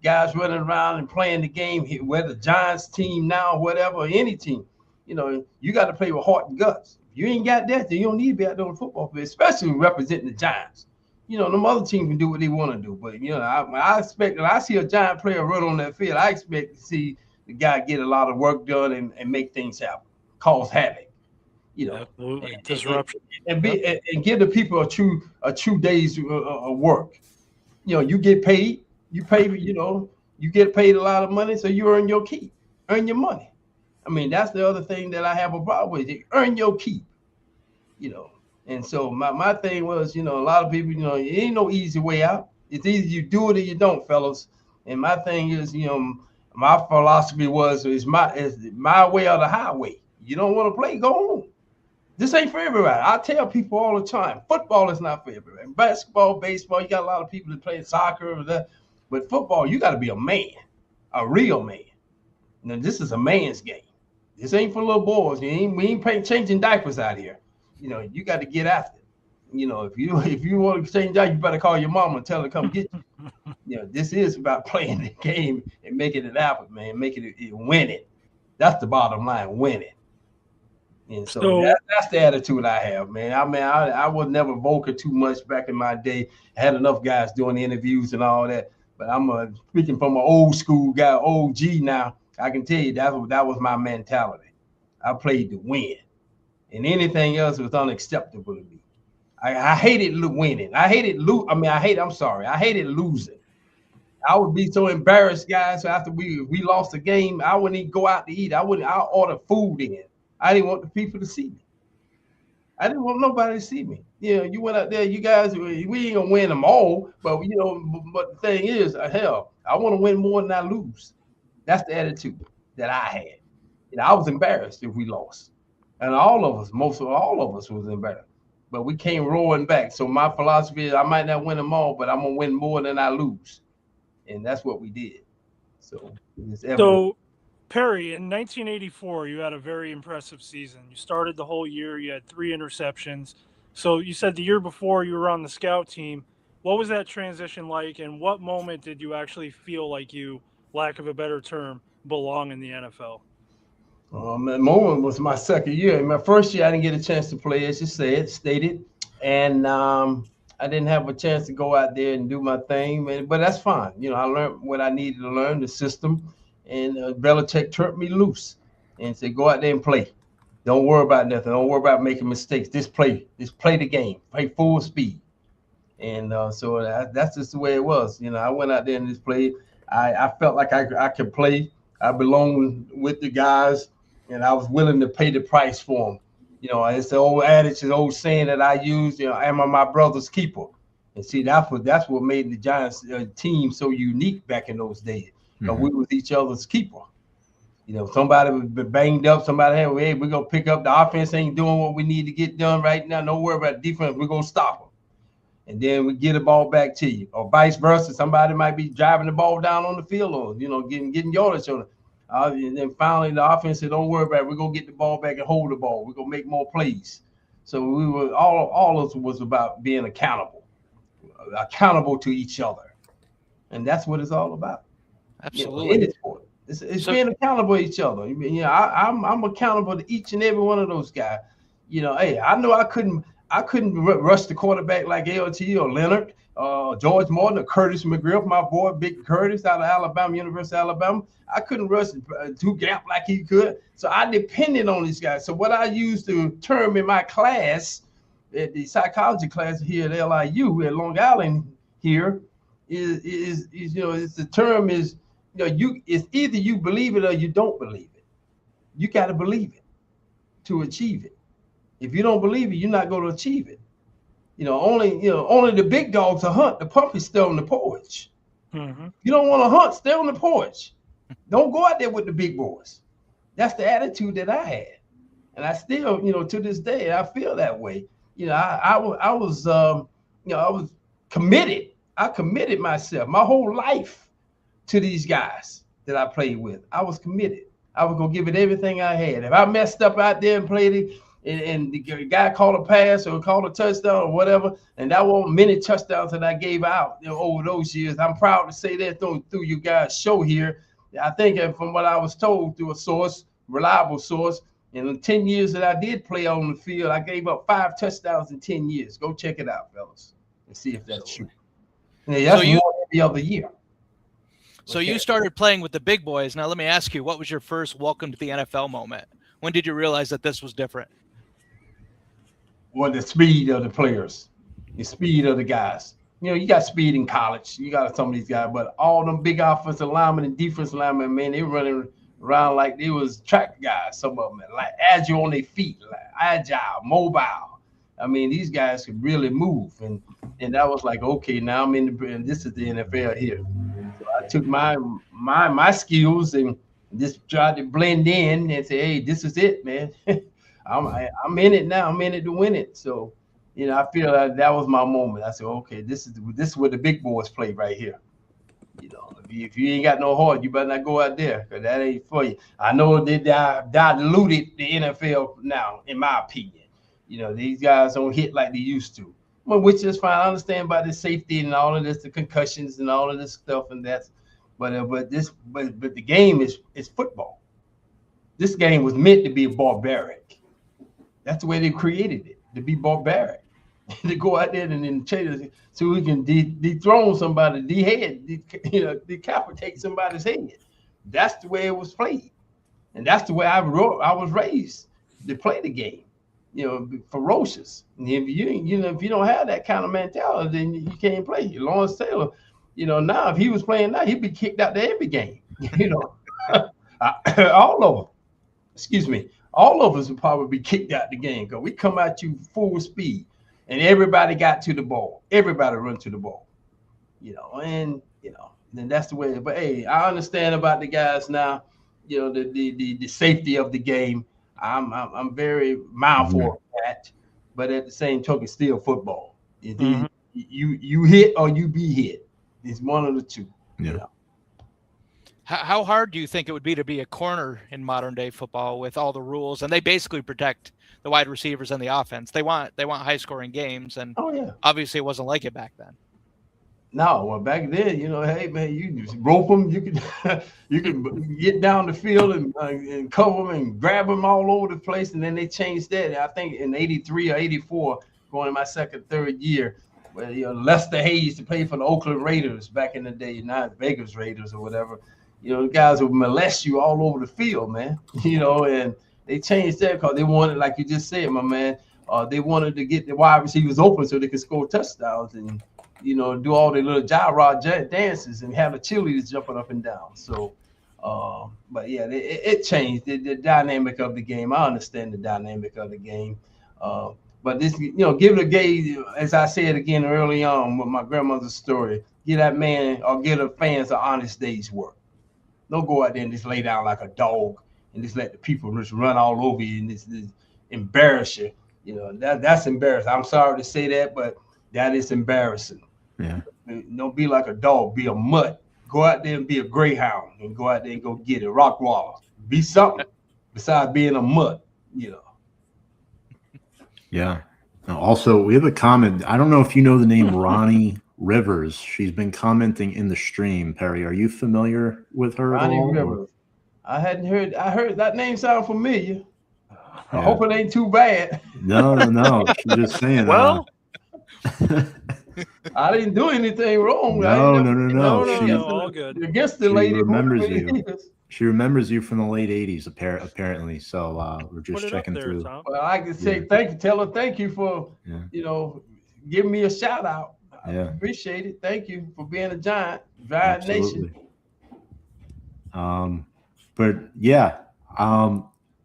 guys running around and playing the game, whether Giants team now, whatever, or any team. You got to play with heart and guts. If you ain't got that, then you don't need to be out there on the football field, especially representing the Giants. Them other teams can do what they want to do. But, I expect, when I see a Giant player run on that field, I expect to see the guy get a lot of work done and make things happen, cause havoc. Absolutely. Disruption. And give the people a true day's work. You get paid. You pay. You get paid a lot of money, so you earn your keep. Earn your money. I mean, that's the other thing that I have a problem with. You earn your keep. And so my thing was, a lot of people, it ain't no easy way out. It's either you do it or you don't, fellas. And my thing is, my philosophy is my way or the highway. You don't want to play, go home. This ain't for everybody. I tell people all the time, football is not for everybody. Basketball, baseball, you got a lot of people that play soccer or that. But football, you got to be a man, a real man. Now, this is a man's game. This ain't for little boys. We ain't changing diapers out here. You got to get after it. You know, if you want to change out, you better call your mama and tell her to come get you. You know, this is about playing the game and making it happen, man. Making it win it. That's the bottom line, win it. And so that's the attitude I have, man. I was never vocal too much back in my day. I had enough guys doing interviews and all that. But I'm speaking from an old school guy, OG now. I can tell you that was my mentality. I played to win, and anything else was unacceptable to me. I hated winning. I hated I hated losing. I would be so embarrassed, guys. So after we lost the game, I wouldn't even go out to eat. I'll order food in. I didn't want the people to see me. I didn't want nobody to see me. You know, you went out there, you guys, we ain't gonna win them all, but you know, but the thing is, hell, I want to win more than I lose. That's the attitude that I had. You know, I was embarrassed if we lost. And most of all of us was embarrassed. But we came roaring back. So my philosophy is I might not win them all, but I'm gonna win more than I lose. And that's what we did. So Perry, in 1984, you had a very impressive season. You started the whole year. You had 3 interceptions. So you said the year before you were on the scout team. What was that transition like, and what moment did you actually feel like you, lack of a better term, belong in the NFL? That moment was my second year. In my first year, I didn't get a chance to play, as you stated. And I didn't have a chance to go out there and do my thing. But that's fine. You know, I learned what I needed to learn, the system. And Belichick turned me loose and said, go out there and play. Don't worry about nothing. Don't worry about making mistakes. Just play the game. Play full speed. And so that's just the way it was. You know, I went out there and just played. I felt like I could play. I belonged with the guys, and I was willing to pay the price for them. You know, it's the old adage, the old saying that I use, you know, am I my brother's keeper? And see, that's what made the Giants team so unique back in those days. Mm-hmm. We was each other's keeper. You know, somebody was banged up, somebody had, hey, we're going to pick up. The offense ain't doing what we need to get done right now. Don't worry about defense. We're going to stop them. And then we get the ball back to you. Or vice versa. Somebody might be driving the ball down on the field or, you know, getting yardage on it. And then finally the offense said, don't worry about it. We're going to get the ball back and hold the ball. We're going to make more plays. So we were all of us was about being accountable to each other. And that's what it's all about. Absolutely. You know, it's being accountable to each other. You know, I'm accountable to each and every one of those guys. You know, hey, I know I couldn't rush the quarterback like LT or Leonard, George Morton or Curtis McGriff, my boy, Big Curtis out of Alabama, University of Alabama. I couldn't rush 2-gap like he could. So I depended on these guys. So what I used to term in my class, at the psychology class here at LIU at Long Island here, is you know, it's the term is, you know, it's either you believe it or you don't believe it. You got to believe it to achieve it. If you don't believe it, you're not going to achieve it. Only the big dogs will hunt. The puppy's still on the porch. Mm-hmm. You don't want to hunt, stay on the porch. Don't go out there with the big boys. That's the attitude that I had. And I still, you know, to this day, I feel that way. You know, I was committed. I committed myself my whole life to these guys that I played with. I was committed. I was going to give it everything I had. If I messed up out there and played it, and the guy called a pass or called a touchdown or whatever, and that wasn't many touchdowns that I gave out, you know, over those years. I'm proud to say that through you guys' show here. I think from what I was told through a source, reliable source, in the 10 years that I did play on the field, I gave up 5 touchdowns in 10 years. Go check it out, fellas, and see if that's true. Yeah, that's more every other year. So you started playing with the big boys. Now let me ask you, what was your first welcome to the NFL moment? When did you realize that this was different? Well, the speed of the players, the speed of the guys. You know, you got speed in college. You got some of these guys, but all them big offensive linemen and defensive linemen, man, they running around like they was track guys. Some of them, like agile on their feet, like agile, mobile. I mean, these guys could really move, and that was like, okay, now I'm in and this is the NFL here. So I took my skills and just tried to blend in and say, hey, this is it, man. I'm in it now. I'm in it to win it. So, you know, I feel like that was my moment. I said, okay, this is where the big boys play right here. You know, if you ain't got no heart, you better not go out there, because that ain't for you. I know they diluted the NFL now, in my opinion. You know, these guys don't hit like they used to. Well, which is fine. I understand about the safety and all of this, the concussions and all of this stuff, and that's. But the game is football. This game was meant to be barbaric. That's the way they created it, to be barbaric. To go out there and then change, so we can dethrone somebody, decapitate somebody's head. That's the way it was played, and that's the way I was raised to play the game. You know, ferocious. And if you don't have that kind of mentality, then you can't play. Lawrence Taylor, you know, now if he was playing now, he'd be kicked out to every game. You know, all of them. Excuse me, all of us would probably be kicked out the game because we come at you full speed. And everybody got to the ball. Everybody run to the ball, you know, and then that's the way. But hey, I understand about the guys now, you know, the safety of the game. I'm very mindful of that, but at the same token, it's still football. You hit or you be hit. It's one of the two. Yeah. You know? How hard do you think it would be to be a corner in modern day football with all the rules? And they basically protect the wide receivers and the offense. They want high scoring games, and obviously it wasn't like it back then. No, well, back then, you know, hey man, you just rope them. You could get down the field and cover them and grab them all over the place. And then they changed that. I think in '83 or '84, going in my third year, where Lester Hayes to play for the Oakland Raiders back in the day, not Vegas Raiders or whatever. You know, the guys would molest you all over the field, man. You know, and they changed that because they wanted, like you just said, my man, they wanted to get the wide receivers open so they could score touchdowns and, you know, do all the little gyro dances and have the cheerleaders jumping up and down. So, but yeah, it changed the dynamic of the game. I understand the dynamic of the game. But this, you know, give the game, as I said again early on with my grandmother's story, give that man or give the fans an honest day's work. Don't go out there and just lay down like a dog and just let the people just run all over you and just embarrass you. You know, that's embarrassing. I'm sorry to say that, but that is embarrassing. Yeah. Don't be like a dog, be a mutt. Go out there and be a greyhound and go out there and go get it. Rockwaller. Be something besides being a mutt, you know. Yeah. Also, we have a comment. I don't know if you know the name Ronnie Rivers. She's been commenting in the stream. Perry, are you familiar with her? Ronnie at all, Rivers. I hadn't heard. I heard that name sound familiar. Yeah. I hope it ain't too bad. No. She's just saying. Well, I didn't do anything wrong. No. All good. Against the She lady. remembers you. She remembers you from the late '80s, apparently. So we're just Put it checking up there, through. Tom. Well, I can say thank you. Tell her thank you for giving me a shout out. I appreciate it. Thank you for being a giant nation. But yeah,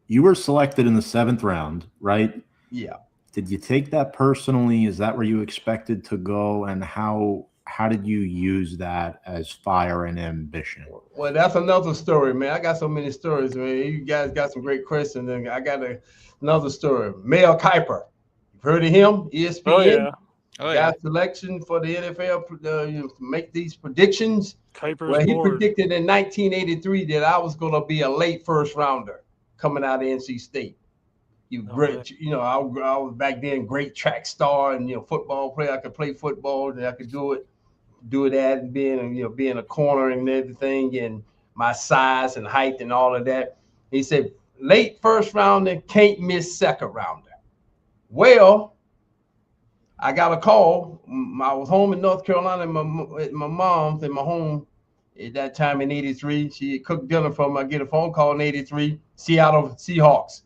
you were selected in the 7th round, right? Yeah. Did you take that personally? Is that where you expected to go? And how did you use that as fire and ambition? Well, that's another story, man. I got so many stories, man. You guys got some great questions, and I got another story. Mel Kiper, you've heard of him? ESPN. Got selection for the NFL to make these predictions. Kuiper's he board. predicted in 1983 that I was going to be a late first rounder coming out of NC State. I was back then great track star and football player. I could play football and I could do that and being a corner and everything and my size and height and all of that. He said late first rounder, can't miss second rounder. Well, I got a call. I was home in North Carolina at my mom's in my home at that time in '83. She had cooked dinner for me. I get a phone call in '83. Seattle Seahawks.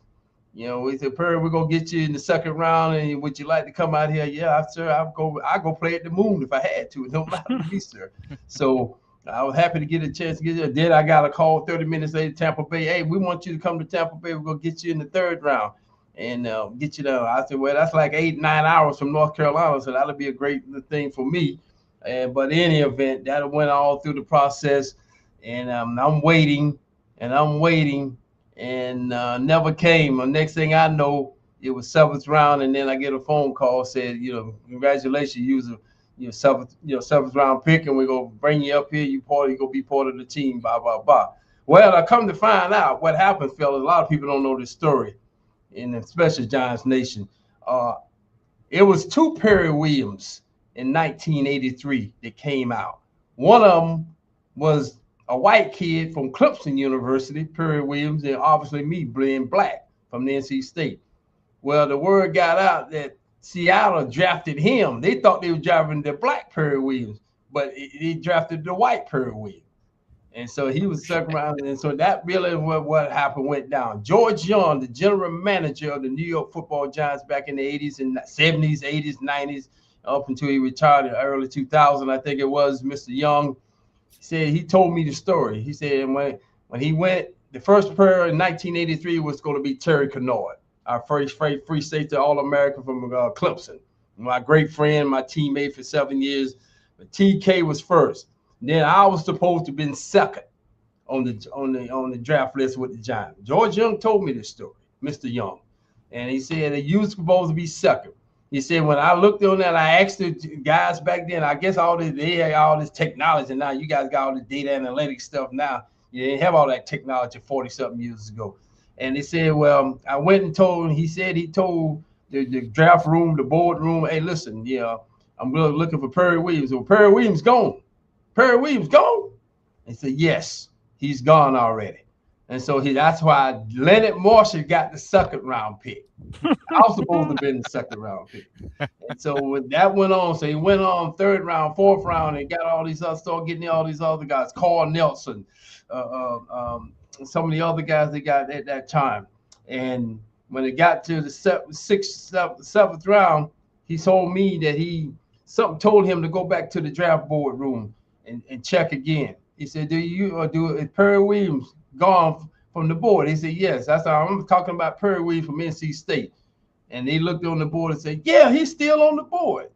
We said, Perry, we're gonna get you in the second round, and would you like to come out here? Yeah, sir. I'll go play at the Moon if I had to. It don't matter to me, sir. So I was happy to get a chance to get there. Then I got a call 30 minutes later, Tampa Bay. Hey, we want you to come to Tampa Bay. We're gonna get you in the third round and get you down. I said, well, that's like 8-9 hours from North Carolina, so that'll be a great thing for me. But in any event, that went all through the process, and I'm waiting. And never came. The next thing I know, it was 7th round, and then I get a phone call said, congratulations, you was a 7th round pick, and we're gonna bring you up here. You gonna be part of the team. Blah blah blah. Well, I come to find out what happened, fellas. A lot of people don't know this story, and especially Giants Nation. It was 2 Perry Williams in 1983 that came out. One of them was a white kid from Clemson University, Perry Williams, and obviously me being black from the NC State. Well, the word got out that Seattle drafted him. They thought they were drafting the black Perry Williams, but they drafted the white Perry Williams. And so he was second round. And so that really what happened went down. George Young, the general manager of the New York Football Giants back in the 80s and 70s, 80s, 90s, up until he retired in early 2000, I think it was, Mr. Young, he told me the story. He said when he went, the first player in 1983 was going to be Terry Kennard, our first free safety All-American from Clemson. My great friend, my teammate for 7 years. But TK was first. Then I was supposed to have been second on the draft list with the Giants. George Young told me this story, Mr. Young. And he said that you were supposed to be second. He said, when I looked on that, I asked the guys back then, I guess they had all this technology. Now you guys got all the data analytics stuff now. You didn't have all that technology 40-something years ago. And they said, well, I went and told him, he told the draft room, the board room, hey, listen, I'm really looking for Perry Williams. Well, Perry Williams gone. Perry Williams gone? He said, yes, he's gone already. And so that's why Leonard Marshall got the second round pick. I was supposed to have been the second round pick. And so when that went on, so he went on third round, fourth round, and got all these other, started getting all these other guys, Carl Nelson, some of the other guys they got at that time. And when it got to the seventh round, he told me that something told him to go back to the draft board room and check again. He said, is Perry Williams gone from the board? He said, yes. That's how I'm talking about Perry Williams from NC State. And they looked on the board and said, yeah, he's still on the board.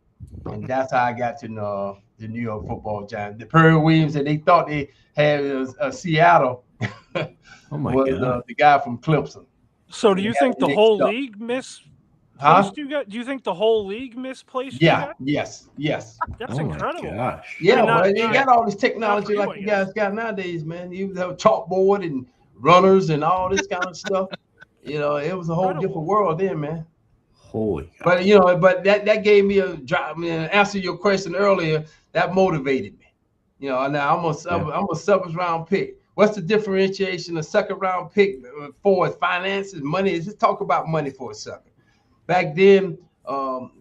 And that's how I got to know the New York Football Giants. The Perry Williams that they thought they had Seattle was the guy from Clemson. So do you think the whole league misplaced you guys? Do you think the whole league misplaced you guys? Yes. Oh That's incredible. Gosh. Yeah, well, they got all this technology like you guys got nowadays, man. You have a chalkboard and runners and all this kind of stuff. It was a whole different world then, man. Holy God. But that gave me a drive. I mean, answer your question earlier, that motivated me. Now I'm a seventh round pick. What's the differentiation of second round pick for finances, money? Let's just talk about money for a second. Back then,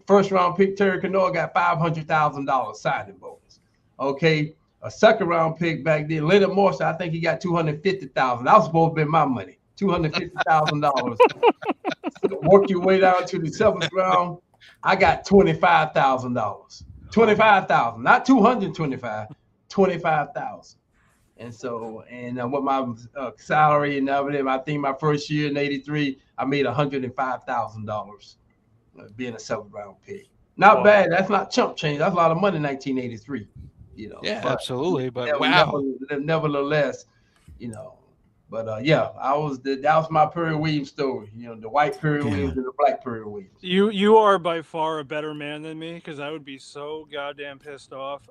first round pick Terry Kennard got $500,000 signing bonus. Okay, a second round pick back then, Leonard Marshall, I think he got $250,000. That was supposed to be my money, $250,000. Work your way down to the seventh round, I got $25,000. $25,000, not $225,000, $25,000. And so, with my salary and everything, I think my first year in '83, I made $105,000 being a seventh round pick. Not bad. That's not chump change. That's a lot of money in 1983. Yeah, absolutely. But wow. Nevertheless, But that was my Perry Williams story. The white Perry Williams and the black Perry Williams. You are by far a better man than me, because I would be so goddamn pissed off.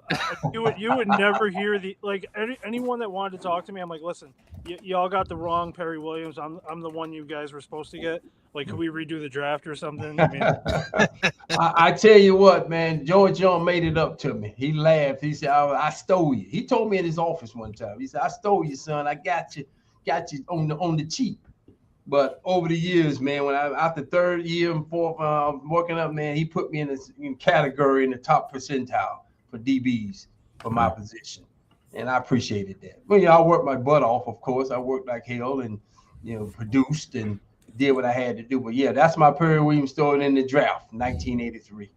You would never hear anyone that wanted to talk to me. I'm like, listen, y'all got the wrong Perry Williams. I'm the one you guys were supposed to get. Like, could we redo the draft or something? I mean, I tell you what, man, George Young made it up to me. He laughed. He said, I stole you. He told me in his office one time. He said, I stole you, son. I got you on the cheap. But over the years, man, when after third year and fourth working up, man, he put me in a category in the top percentile for DBs for my position, and I appreciated that. Well, I worked my butt off, of course. I worked like hell and produced and did what I had to do. But yeah, that's my Perry Williams story in the draft, 1983.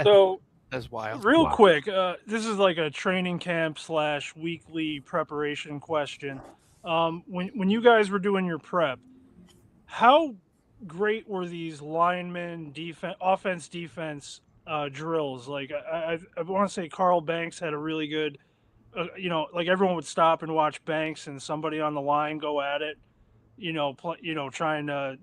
So. That's wild. Real quick, this is like a training camp / weekly preparation question. When you guys were doing your prep, how great were these linemen, offense, defense drills? Like I want to say Carl Banks had a really good, like everyone would stop and watch Banks and somebody on the line go at it, trying to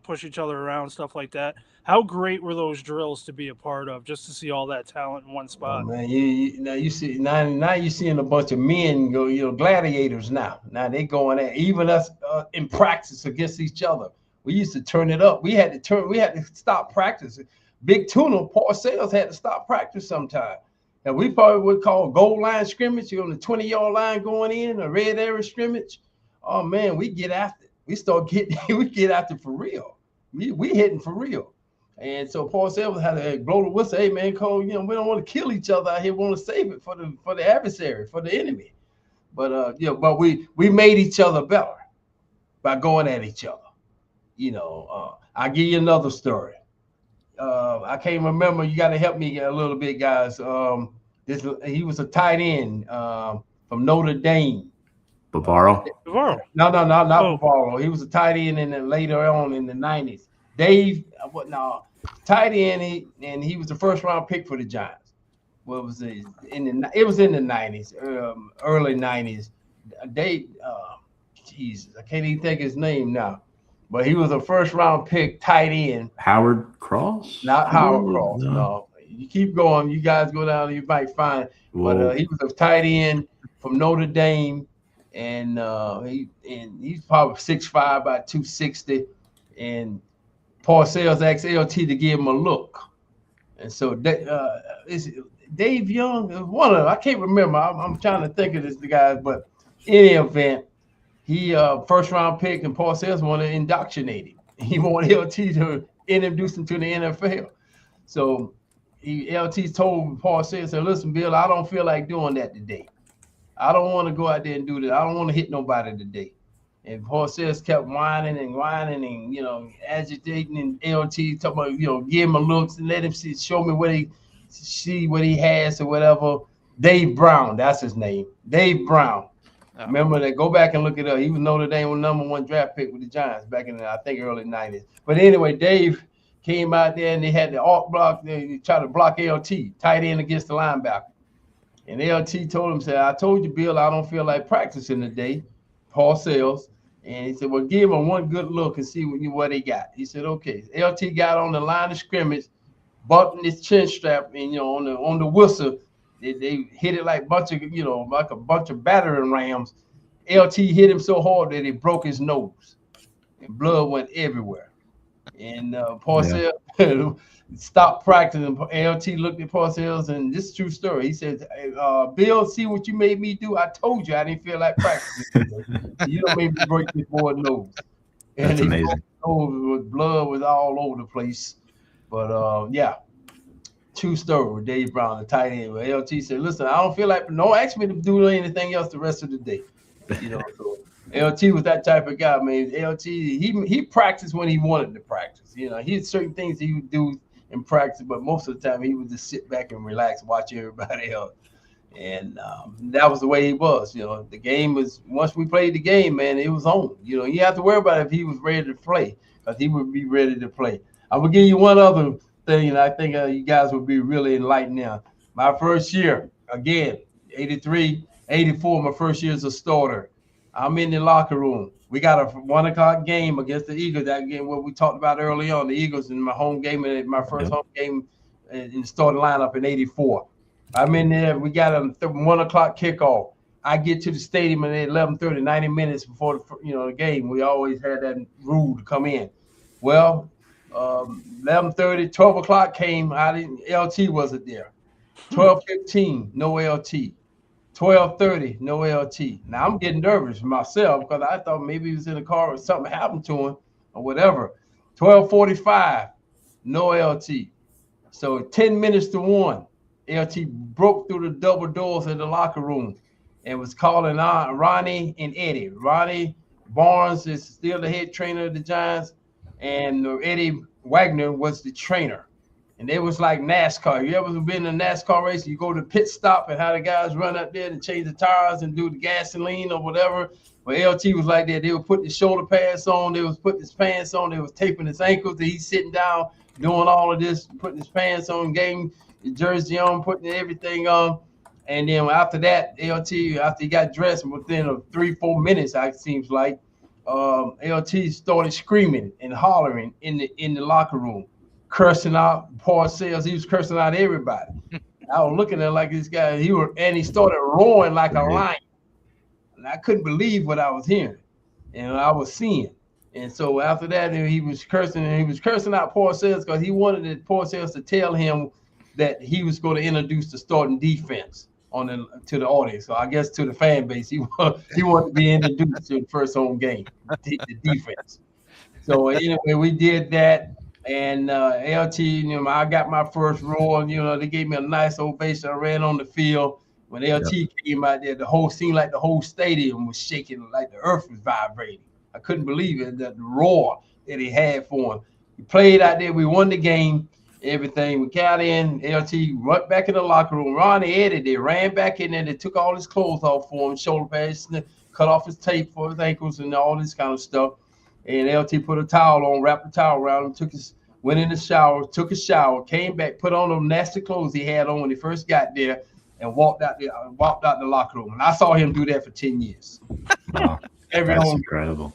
push each other around, stuff like that. How great were those drills to be a part of, just to see all that talent in one spot? Oh, man, now you're seeing a bunch of men go, gladiators now. Now they going at even us in practice against each other. We used to turn it up. We had to stop practicing. Big Tuna, Parcells had to stop practice sometime. And we probably would call goal line scrimmage. You're on the 20-yard line going in, a red area scrimmage. Oh man, we get after it. We get after it for real. We hitting for real. And so Parcells had to blow the whistle. Hey man, Cole, we don't want to kill each other out here. We want to save it for the adversary, for the enemy. But but we made each other better by going at each other. I'll give you another story. I can't remember. You got to help me a little bit, guys. He was a tight end from Notre Dame. Bavaro? Bavaro. No, not Bavaro. He was a tight end later on in the 90s. Dave, tight end, and he was the first round pick for the Giants. What was it? It was in the 90s, early 90s. Dave, Jesus, I can't even think his name now. But he was a first round pick tight end. Howard Cross? Not Howard Cross. No. You keep going. You guys go down, you might find it. But he was a tight end from Notre Dame, and he's probably 6'5", about 260. And Parcells asked LT to give him a look. And so Dave Young, one of them. I can't remember. I'm trying to think of this guys, but in any event, he first round pick, and Parcells wanted to indoctrinate him. He wanted LT to introduce him to the NFL. So LT told Parcells, said, "Listen, Bill, I don't feel like doing that today. I don't want to go out there and do that. I don't want to hit nobody today." And Parcells kept whining and agitating, and LT talking about, give him a look and let him show me what he has or whatever. Dave Brown, that's his name. Dave Brown. Remember that? Go back and look it up. He was Notre Dame #1 draft pick with the Giants back in the, I think, early 90s. But anyway, Dave came out there and they had the arc block. They tried to block LT, tight end against the linebacker. And LT told him, said, "I told you, Bill, I don't feel like practicing today." Parcells. And he said, "Well, give him one good look and see what he got." He said, "Okay." LT got on the line of scrimmage, buttoned his chin strap, and on the whistle. They hit it like a bunch of battering rams. LT hit him so hard that it broke his nose, and blood went everywhere. And Parcells stopped practicing. LT looked at Parcells, and this is a true story. He said, "Bill, see what you made me do? I told you I didn't feel like practicing. You don't make me break this boy's nose." And that's amazing. Blood was all over the place. But true story with Dave Brown, the tight end. Where LT said, "Listen, I don't feel like, don't ask me to do anything else the rest of the day." So LT was that type of guy, man. LT, he practiced when he wanted to practice. He had certain things he would do in practice, but most of the time he would just sit back and relax, watch everybody else. And that was the way he was. The game was, once we played the game, man, it was on. You have to worry about if he was ready to play, because he would be ready to play. I'm gonna give you one other thing, and I think you guys will be really enlightened now. My first year, again, 83, 84, my first year as a starter. I'm in the locker room. We got a 1 o'clock game against the Eagles. That game what we talked about early on, the Eagles in my home game, my first home game in the starting lineup in 84. I'm in there. We got a 1 o'clock kickoff. I get to the stadium at 11:30, 90 minutes before the game. We always had that rule to come in. Well, 11:30, 12 o'clock came. LT wasn't there. 12:15, no LT. 12:30, no LT. Now I'm getting nervous myself because I thought maybe he was in the car or something happened to him or whatever. 12:45, no LT. So 10 minutes to 1, LT broke through the double doors in the locker room and was calling on Ronnie and Eddie. Ronnie Barnes is still the head trainer of the Giants, and Eddie Wagner was the trainer. And they was like NASCAR. You ever been in a NASCAR race? You go to pit stop and how the guys run up there and change the tires and do the gasoline or whatever. But LT was like that. They were putting his shoulder pads on. They was putting his pants on. They was taping his ankles. He's sitting down doing all of this, putting his pants on, getting his jersey on, putting everything on. And then after that, LT, after he got dressed, within 3-4 minutes, it seems like, LT started screaming and hollering in the locker room, cursing out Parcells. He was cursing out everybody. I was looking at him like this guy. He started roaring like a lion, and I couldn't believe what I was hearing and I was seeing. And so after that, he was cursing, and he was cursing out Parcells because he wanted Parcells to tell him that he was going to introduce the starting defense to the audience. So I guess to the fan base, he wanted to be introduced to the first home game, the defense. So anyway, we did that, and LT, I got my first roar. They gave me a nice ovation. I ran on the field. When LT came out there, the whole seemed like the whole stadium was shaking, like the earth was vibrating. I couldn't believe it, the roar that he had for him. He played out there. We won the game, everything. We got in. LT went back in the locker room. Ron and Eddie, they ran back in there. They took all his clothes off for him, shoulder pads, cut off his tape for his ankles and all this kind of stuff. And LT put a towel on, wrapped the towel around him, went in the shower, took a shower, came back, put on them nasty clothes he had on when he first got there, and walked out the locker room. And I saw him do that for 10 years. Wow. That's incredible.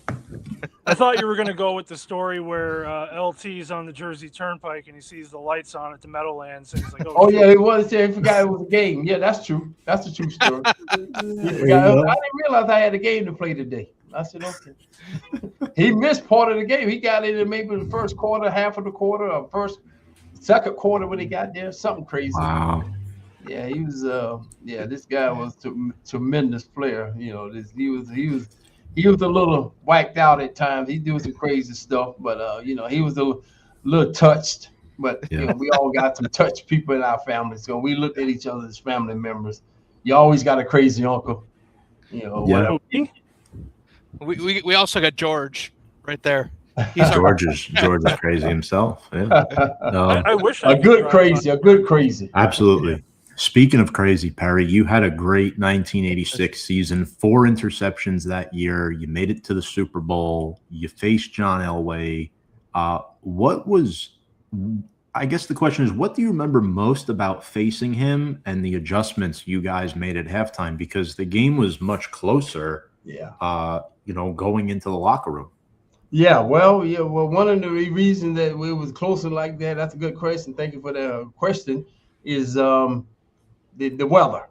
I thought you were going to go with the story where LT's on the Jersey Turnpike and he sees the lights on at the Meadowlands. And he's like, oh yeah, he was there. He forgot it was a game. Yeah, that's true. That's the true story. I didn't realize I had a game to play today. I said, okay. He missed part of the game. He got in maybe the first quarter, half of the quarter, or second quarter when he got there. Something crazy. Wow. Yeah, he was. This guy was a tremendous player. He was a little whacked out at times. He do some crazy stuff, but he was a little touched. But we all got some touched people in our family, so we looked at each other as family members. You always got a crazy uncle, whatever. We also got George right there. George is crazy himself. Yeah. I wish a good crazy. Absolutely. Speaking of crazy, Perry, you had a great 1986 season, 4 interceptions that year. You made it to the Super Bowl. You faced John Elway. I guess the question is, what do you remember most about facing him and the adjustments you guys made at halftime? Because the game was much closer, going into the locker room. Well, one of the reasons that it was closer like that, that's a good question. Thank you for the question, is the weather.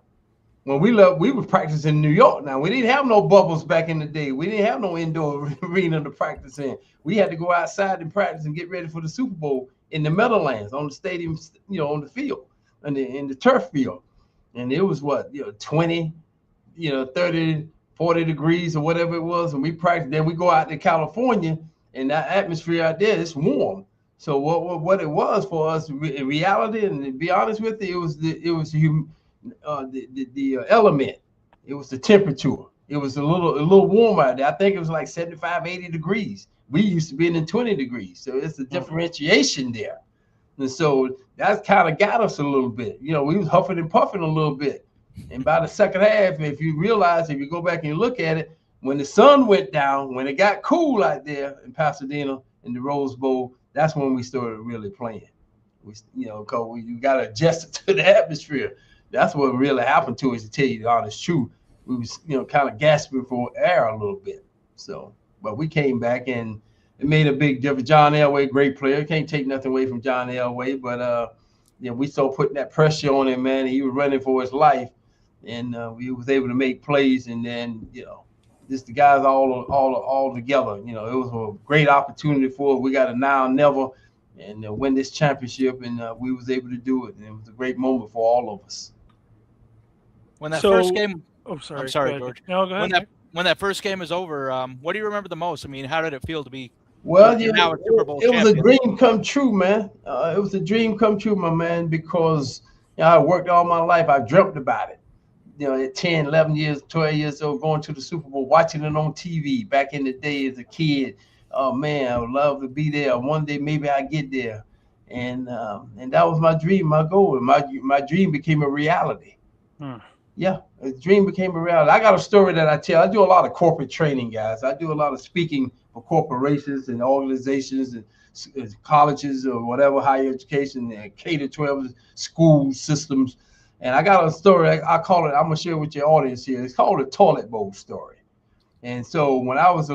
When we were practicing in New York. Now, we didn't have no bubbles back in the day. We didn't have no indoor arena to practice in. We had to go outside and practice and get ready for the Super Bowl in the Meadowlands, on the stadium, on the field, in the turf field. And it was 20, 30, 40 degrees or whatever it was. And we practiced. Then we go out to California, and that atmosphere out there, it's warm. So what it was for us in reality, and to be honest with you, it was the element. It was the temperature. It was a little warmer out there. I think it was like 75, 80 degrees. We used to be in 20 degrees. So it's a differentiation there. And so that kind of got us a little bit. We was huffing and puffing a little bit. And by the second half, if you go back and you look at it, when the sun went down, when it got cool out there in Pasadena in the Rose Bowl, that's when we started really playing. Because you got to adjust it to the atmosphere. That's what really happened to us, to tell you the honest truth. We was, kind of gasping for air a little bit. So, but we came back and it made a big difference. John Elway, great player. Can't take nothing away from John Elway, but we started putting that pressure on him, man. He was running for his life, and we was able to make plays. And then, just the guys all together. It was a great opportunity for us. We got a now or never, and win this championship, and we was able to do it. And it was a great moment for all of us. When that first game, I'm sorry, George. No, go ahead. When that first game is over, what do you remember the most? I mean, how did it feel to be? Well, now a Super Bowl it was a dream come true, man. It was a dream come true, my man, because I worked all my life. I dreamt about it. At 10, 11 years, 12 years old, going to the Super Bowl, watching it on TV back in the day as a kid. Oh, man, I would love to be there. One day, maybe I get there. And that was my dream, my goal. My dream became a reality. Yeah, a dream became a reality. I got a story that I tell. I do a lot of corporate training, guys. I do a lot of speaking for corporations and organizations and colleges or whatever, higher education, and K-12 school systems. And I got a story, I call it, I'm going to share with your audience here. It's called the toilet bowl story. And so when I was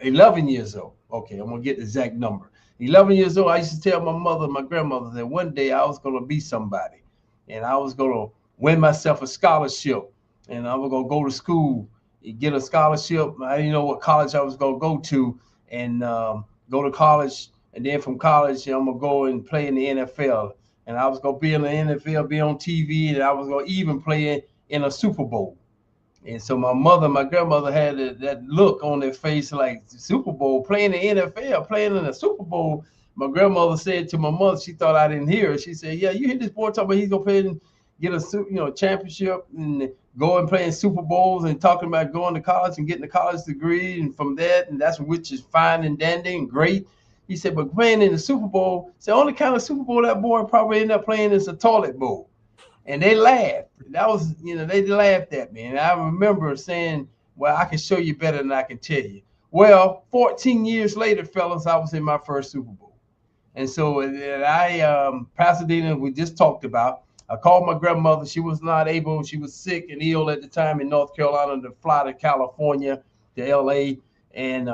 11 years old. Okay, I'm going to get the exact number. 11 years old, I used to tell my mother and my grandmother that one day I was going to be somebody. And I was going to win myself a scholarship. And I was going to go to school, get a scholarship. I didn't know what college I was going to go to, and go to college. And then from college, I'm going to go and play in the NFL. And I was going to be in the NFL, be on TV, and I was going to even play in a Super Bowl. And so my grandmother had that look on their face like Super Bowl, playing in the NFL, playing in the Super Bowl. My grandmother said to my mother, she thought I didn't hear her. She said, yeah, you hear this boy talking about he's going to play and get a championship and go and play in Super Bowls and talking about going to college and getting a college degree. And from that, and that's which is fine and dandy and great. He said, but playing in the Super Bowl, the only kind of Super Bowl that boy probably ended up playing is a toilet bowl. And they laughed. That was, they laughed at me. And I remember saying, well, I can show you better than I can tell you. Well, 14 years later, fellas, I was in my first Super Bowl. And so Pasadena, we just talked about, I called my grandmother. She was not able. She was sick and ill at the time in North Carolina to fly to California, to L.A., and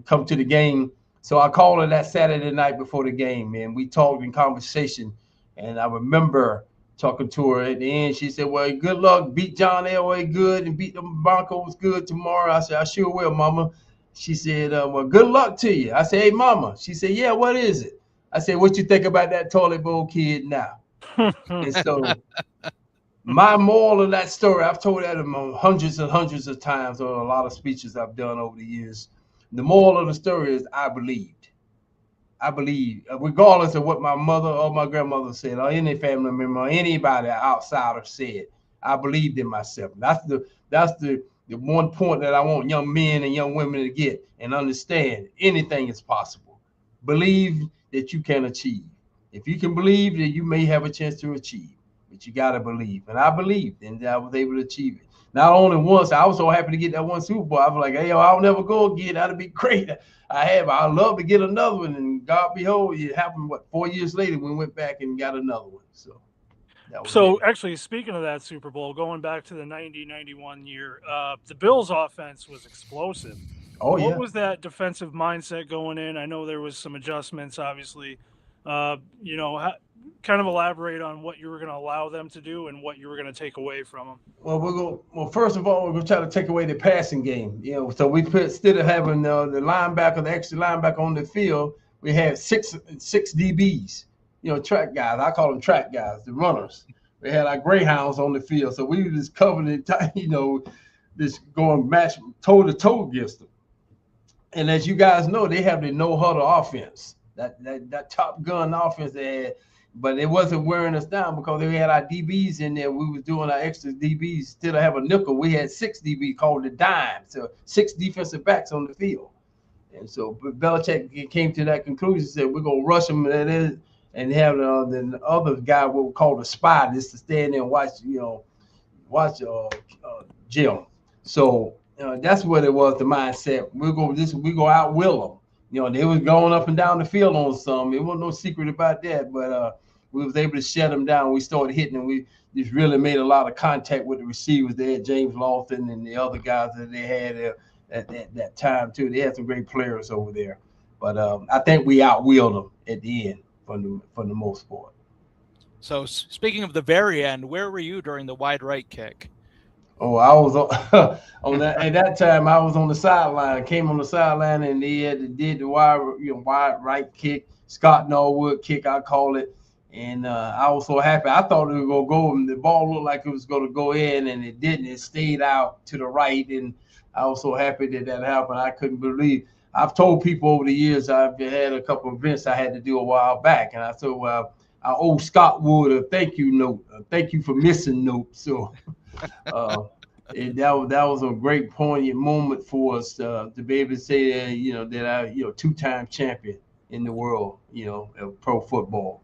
come to the game. So I called her that Saturday night before the game, and we talked in conversation. And I remember talking to her at the end. She said, well, good luck. Beat John Elway good and beat the Broncos good tomorrow. I said, I sure will, Mama. She said, well, good luck to you. I said, hey, Mama. She said, yeah, what is it? I said, what you think about that toilet bowl kid now? And so my moral of that story, I've told that hundreds and hundreds of times on a lot of speeches I've done over the years. The moral of the story is I believed. I believe, regardless of what my mother or my grandmother said, or any family member, or anybody outsider said, I believed in myself. That's the one point that I want young men and young women to get and understand. Anything is possible. Believe that you can achieve. If you can believe, that you may have a chance to achieve, but you got to believe. And I believed, and I was able to achieve it. Not only once, I was so happy to get that one Super Bowl. I was like, hey, I'll never go again. That'd be great. I'd love to get another one. And God behold, it happened, 4 years later, we went back and got another one. So actually, speaking of that Super Bowl, going back to the 90-91 year, the Bills offense was explosive. Oh, yeah. What was that defensive mindset going in? I know there was some adjustments, obviously. Kind of elaborate on what you were going to allow them to do and what you were going to take away from them. Well, first of all, we're going to try to take away the passing game. So we instead of having the linebacker, the extra linebacker on the field, we had six DBs. Track guys. I call them track guys, the runners. We had our greyhounds on the field, so we were just covering it tight. Just going match toe to toe against them. And as you guys know, they have the no huddle offense. That Top Gun offense they had, but it wasn't wearing us down because we had our DBs in there. We was doing our extra DBs. Still have a nickel. We had 6 DBs called the dime, so 6 defensive backs on the field. And so Belichick came to that conclusion, said we're gonna rush them and have the other guy what we call the spy, just to stand there and watch Jim. So that's what it was. The mindset we go out will them. They was going up and down the field on some. There wasn't no secret about that, but we was able to shut them down. We started hitting them. We just really made a lot of contact with the receivers. They had James Lawson and the other guys that they had at that time too. They had some great players over there, but I think we outwheeled them at the end for the most part. So speaking of the very end, where were you during the wide right kick? Oh, I was on that at that time. I was on the sideline. Came on the sideline, and they did the wide right kick, Scott Norwood kick, I call it. And I was so happy. I thought it was gonna go, and the ball looked like it was gonna go in, and it didn't. It stayed out to the right, and I was so happy that happened. I couldn't believe. I've told people over the years I've had a couple of events I had to do a while back, and I said, well, I owe Scott Wood a thank you note, a thank you for missing note. So. That was a great poignant moment for us to be able to say that I 2-time champion in the world of pro football,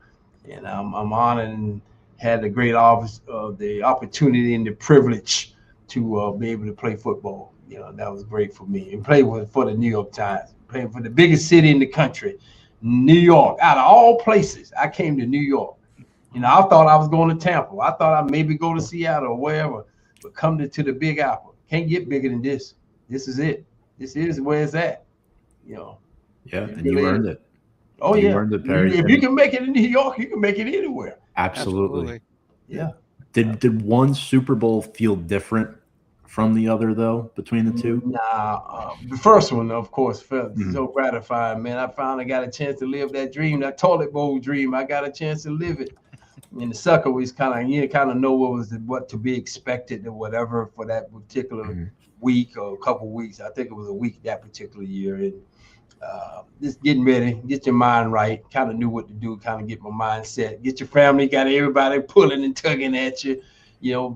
and I'm honored and had the great the opportunity and the privilege to be able to play football. That was great for me, and play for the New York Times, playing for the biggest city in the country, New York. Out of all places, I came to New York. I thought I was going to Tampa. I thought I'd maybe go to Seattle or wherever, but come to the Big Apple. Can't get bigger than this. This is it. This is where it's at. Yeah, and you earned it. Oh, you yeah. Earned it, Perry. If you can make it in New York, you can make it anywhere. Absolutely. Yeah. Did one Super Bowl feel different from the other, though, between the two? Nah, the first one, of course, felt so gratifying, man. I finally got a chance to live that dream, that toilet bowl dream. I got a chance to live it. And the sucker was kind of know what to be expected or whatever for that particular week or a couple weeks. I think it was a week that particular year. And just getting ready, get your mind right, kind of knew what to do, kind of get my mind set, get your family, got everybody pulling and tugging at you,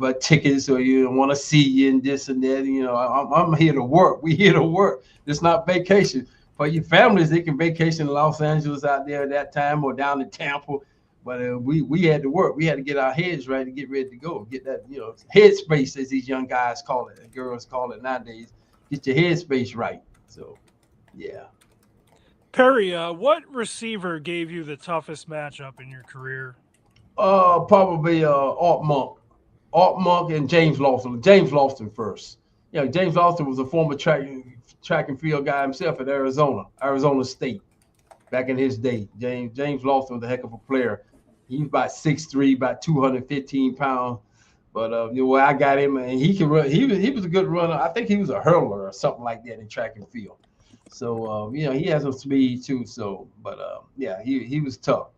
but tickets or you want to see you and this and that. I'm here to work. We here to work. It's not vacation. For your families, they can vacation in Los Angeles out there at that time or down in Tampa. But we had to work. We had to get our heads right to get ready to go. Get that, headspace, as these young guys call it, and girls call it nowadays. Get your headspace right. So, yeah. Perry, what receiver gave you the toughest matchup in your career? Probably Art Monk and James Lawson. James Lawson first. James Lawson was a former track and field guy himself at Arizona State, back in his day. James Lawson was a heck of a player. He was about 6'3", about 215 pounds. But I got him, and he can run. He was a good runner. I think he was a hurler or something like that in track and field. So he has some speed too. So, but he was tough.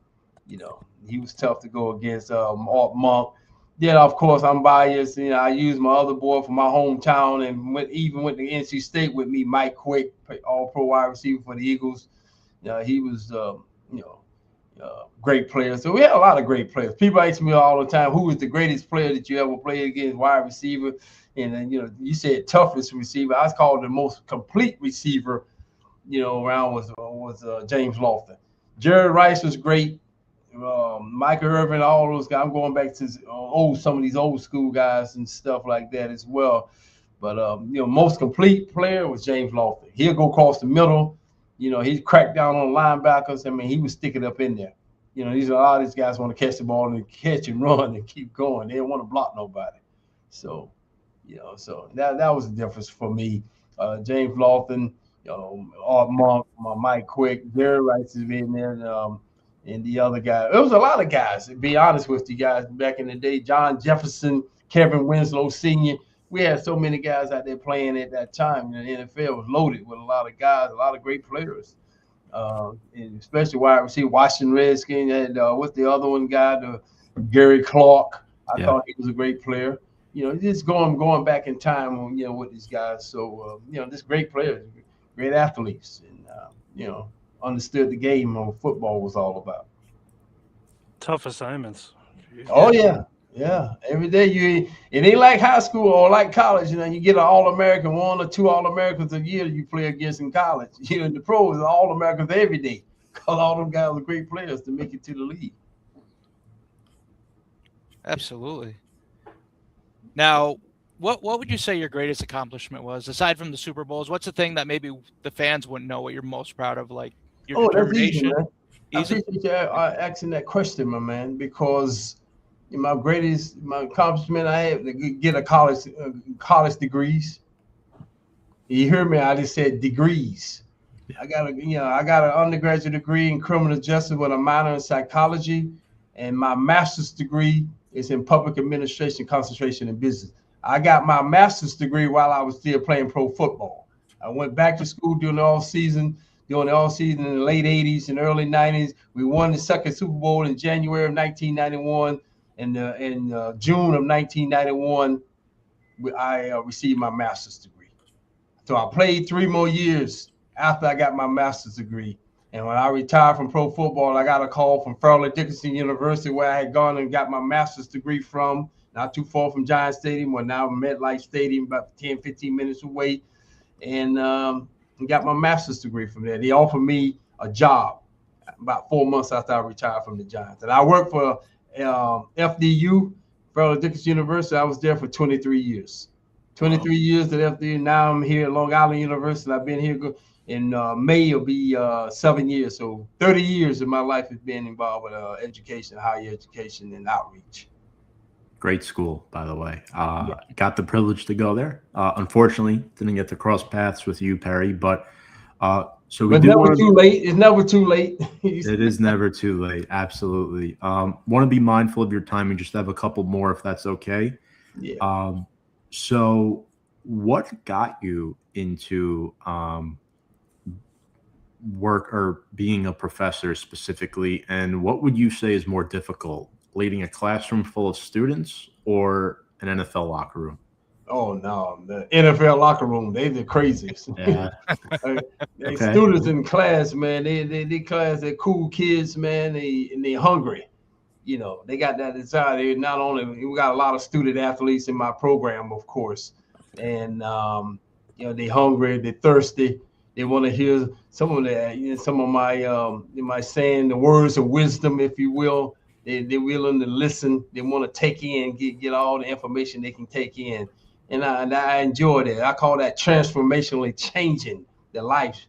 He was tough to go against. Art Monk. Then of course I'm biased. I used my other boy from my hometown and went to NC State with me, Mike Quick, All-Pro wide receiver for the Eagles. He was great player. So we had a lot of great players. People ask me all the time, who is the greatest player that you ever played against, wide receiver? And then, you said toughest receiver. I was called the most complete receiver, around was James Lawson. Jerry Rice was great. Michael Irvin, all those guys. I'm going back to some of these old school guys and stuff like that as well. But most complete player was James Lawson. He'll go across the middle. He cracked down on linebackers. I mean, he was sticking up in there. A lot of these guys want to catch the ball and catch and run and keep going. They don't want to block nobody. So, so that was the difference for me. James Lawson, Art Monk, Mike Quick, Jerry Rice is in there, and the other guy. It was a lot of guys, to be honest with you guys, back in the day. John Jefferson, Kevin Winslow Sr. We had so many guys out there playing at that time. The NFL was loaded with a lot of guys, a lot of great players, and especially wide receiver. Washington Redskins had what's the other one guy? Gary Clark. I thought he was a great player. Just going back in time, with these guys. So just great players, great athletes, and understood the game of football was all about. Tough assignments. Oh yeah. Yeah, every day it ain't like high school or like college. You get an All-American, 1 or 2 All-Americans a year you play against in college. In the pros, All-Americans every day, because all them guys are great players to make it to the league. Absolutely. Now, what would you say your greatest accomplishment was, aside from the Super Bowls? What's the thing that maybe the fans wouldn't know what you're most proud of, like your determination? That's easy, man. I appreciate you asking that question, my man, because my accomplishment I have to get a college degrees. You hear me? I just said degrees. I got an undergraduate degree in criminal justice with a minor in psychology, and my master's degree is in public administration, concentration in business. I got my master's degree while I was still playing pro football. I went back to school during the all season in the late 80s and early 90s. We won the second Super Bowl in January of 1991. In June of 1991, I received my master's degree. So I played 3 more years after I got my master's degree. And when I retired from pro football, I got a call from Fairleigh Dickinson University, where I had gone and got my master's degree from, not too far from Giant Stadium, or now MetLife Stadium, about 10, 15 minutes away. And got my master's degree from there. They offered me a job about 4 months after I retired from the Giants. And I worked for FDU, Fairleigh Dickinson University. I was there for 23 years. 23 years at FDU. Now I'm here at Long Island University. I've been here in May will be 7 years. So 30 years of my life has been involved with education, higher education, and outreach. Great school, by the way. Got the privilege to go there. Unfortunately, didn't get to cross paths with you, Perry, but so we It's never too late. It's never too late. It is never too late. Absolutely. Want to be mindful of your time and just have a couple more, if that's okay. Yeah. So what got you into work or being a professor specifically, and what would you say is more difficult, leading a classroom full of students or an NFL locker room? Oh no, the NFL locker room, they the craziest. Yeah. They students in class, man, they're cool kids, man. They hungry. You know, they got that desire. They not only, we got a lot of student athletes in my program, of course, and you know, they hungry, they thirsty. They want to hear some of that, you know, some of my saying, the words of wisdom, if you will. They're willing to listen. They want to take in, get all the information they can take in. And I enjoy that. I call that transformationally changing the life.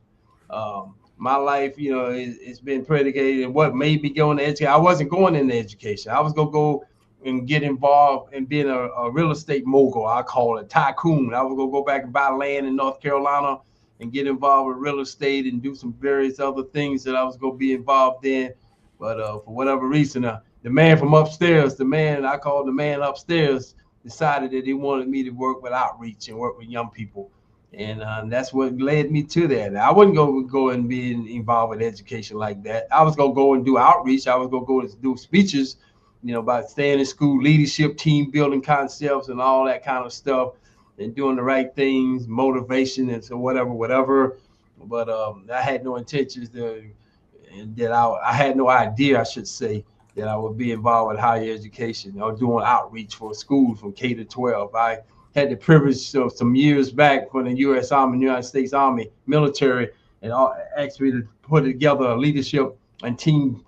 My life, you know, it's been predicated in what made me go into education. I wasn't going into education. I was going to go and get involved in being a real estate mogul. I call it tycoon. I was going to go back and buy land in North Carolina and get involved with real estate and do some various other things that I was going to be involved in. But for whatever reason, the man from upstairs, the man I call the man upstairs, decided that he wanted me to work with outreach and work with young people. And that's what led me to that. I wouldn't go and be involved with education like that. I was going to go and do outreach. I was going to go and do speeches, you know, about staying in school, leadership, team building concepts and all that kind of stuff, and doing the right things, motivation and so whatever. But I had no intentions I had no idea, I should say, that I would be involved with higher education or doing outreach for schools from K to 12. I had the privilege of some years back when the U.S. Army, United States Army military, and asked me to put together a leadership and team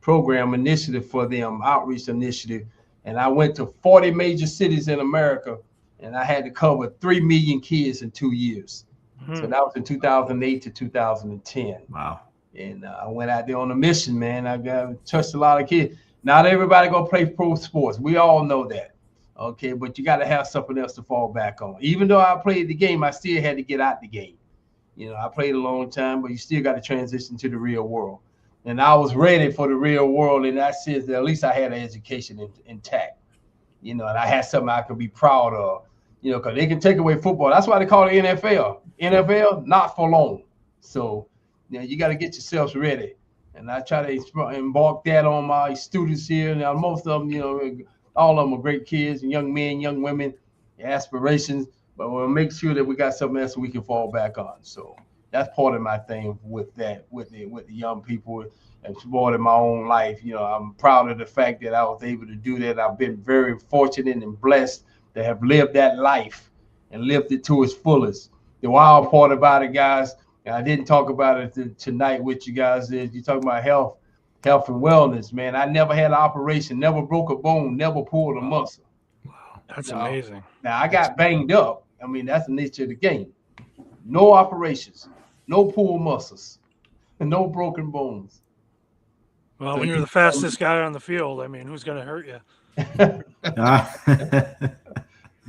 program initiative for them, outreach initiative. And I went to 40 major cities in America, and I had to cover 3 million kids in 2 years. Mm-hmm. So that was in 2008 to 2010. Wow. And I went out there on a mission, man. I got touched a lot of kids. Not everybody gonna play pro sports. We all know that. Okay, but you got to have something else to fall back on. Even though I played the game, I still had to get out the game. You know, I played a long time, but you still got to transition to the real world. And I was ready for the real world in that sense that at least I had an education intact. You know, and I had something I could be proud of. You know, because they can take away football. That's why they call it NFL. NFL, not for long. So, you know, you got to get yourselves ready. And I try to embark that on my students here. Now, most of them, you know, all of them are great kids and young men, young women, aspirations, but we'll make sure that we got something else we can fall back on. So that's part of my thing with that, with the young people and supporting my own life. You know, I'm proud of the fact that I was able to do that. I've been very fortunate and blessed to have lived that life and lived it to its fullest. The wild part about it, guys, and I didn't talk about it tonight with you guys, is you talk about health and wellness, man. I never had an operation, never broke a bone, never pulled a muscle. Wow, that's amazing. Now, I got banged up. I mean, that's the nature of the game. No operations, no pulled muscles, and no broken bones. Well, so when you're the fastest guy on the field, I mean, who's going to hurt you?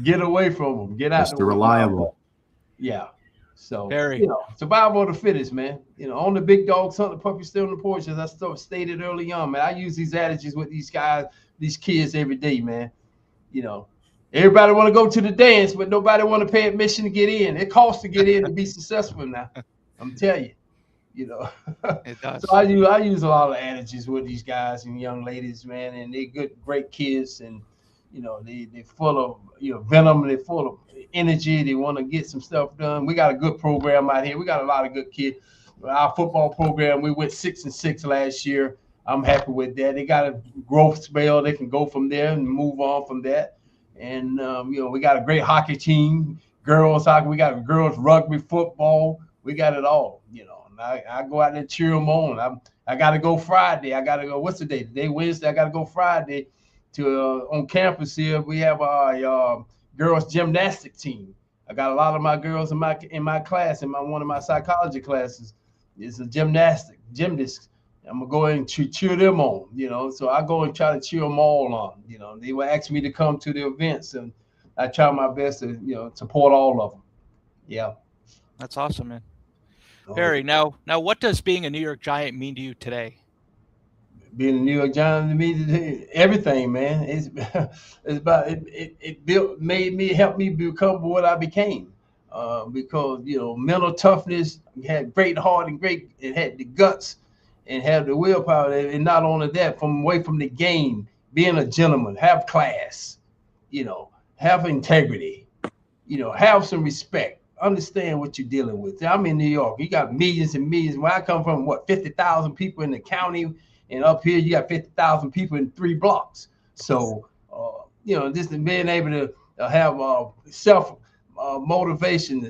Get away from them. Get out. Mr. Reliable. Yeah. So, Very. You know, survival of the fittest, man. You know, on the big dog, hunt the puppy still on the porch, as I stated early on, man. I use these adages with these guys, these kids every day, man. You know, everybody want to go to the dance, but nobody want to pay admission to get in. It costs to get in to be successful now. I'm telling you, you know. It does. So I use a lot of adages with these guys and young ladies, man, and they're good, great kids, and you know, they're full of, you know, venom. They're full of energy. They want to get some stuff done. We got a good program out here. We got a lot of good kids. Our football program, we went 6-6 last year. I'm happy with that. They got a growth spell. They can go from there and move on from that. And, you know, we got a great hockey team, girls hockey. We got girls rugby, football. We got it all, you know. And I go out there and cheer them on. I got to go Friday. I got to go, what's the day? Today, Wednesday. I got to go Friday to on campus here. We have our girls gymnastic team. I got a lot of my girls in my class, in one of my psychology classes. It's a gymnast. I'm gonna go and cheer them on, you know. So I go and try to cheer them all on. You know, they will ask me to come to the events, and I try my best to, you know, support all of them. Yeah, that's awesome, man. Barry, now what does being a New York Giant mean to you today? being a New York Giants to me, everything, man. It's about it helped me become what I became. Because mental toughness, had great heart and it had the guts and had the willpower, and not only that, away from the game, being a gentleman, have class, have integrity, have some respect. Understand what you're dealing with. I'm in New York. You got millions and millions. Where I come from, 50,000 people in the county, and up here you got 50,000 people in 3 blocks. So, just being able to have self motivation,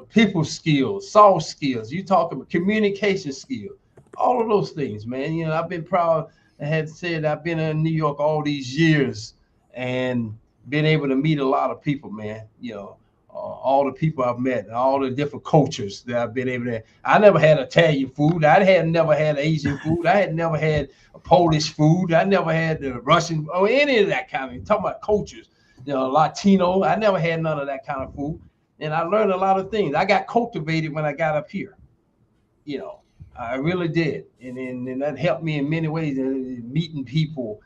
people skills, soft skills. You talk about communication skills, all of those things, man. I've been proud. I had said I've been in New York all these years and been able to meet a lot of people, man. All the people I've met, all the different cultures that I've been able to. I never had Italian food. I had never had Asian food. I had never had Polish food. I never had the Russian or any of that kind of. Talking about cultures, Latino. I never had none of that kind of food, and I learned a lot of things. I got cultivated when I got up here. I really did, and that helped me in many ways. Meeting people,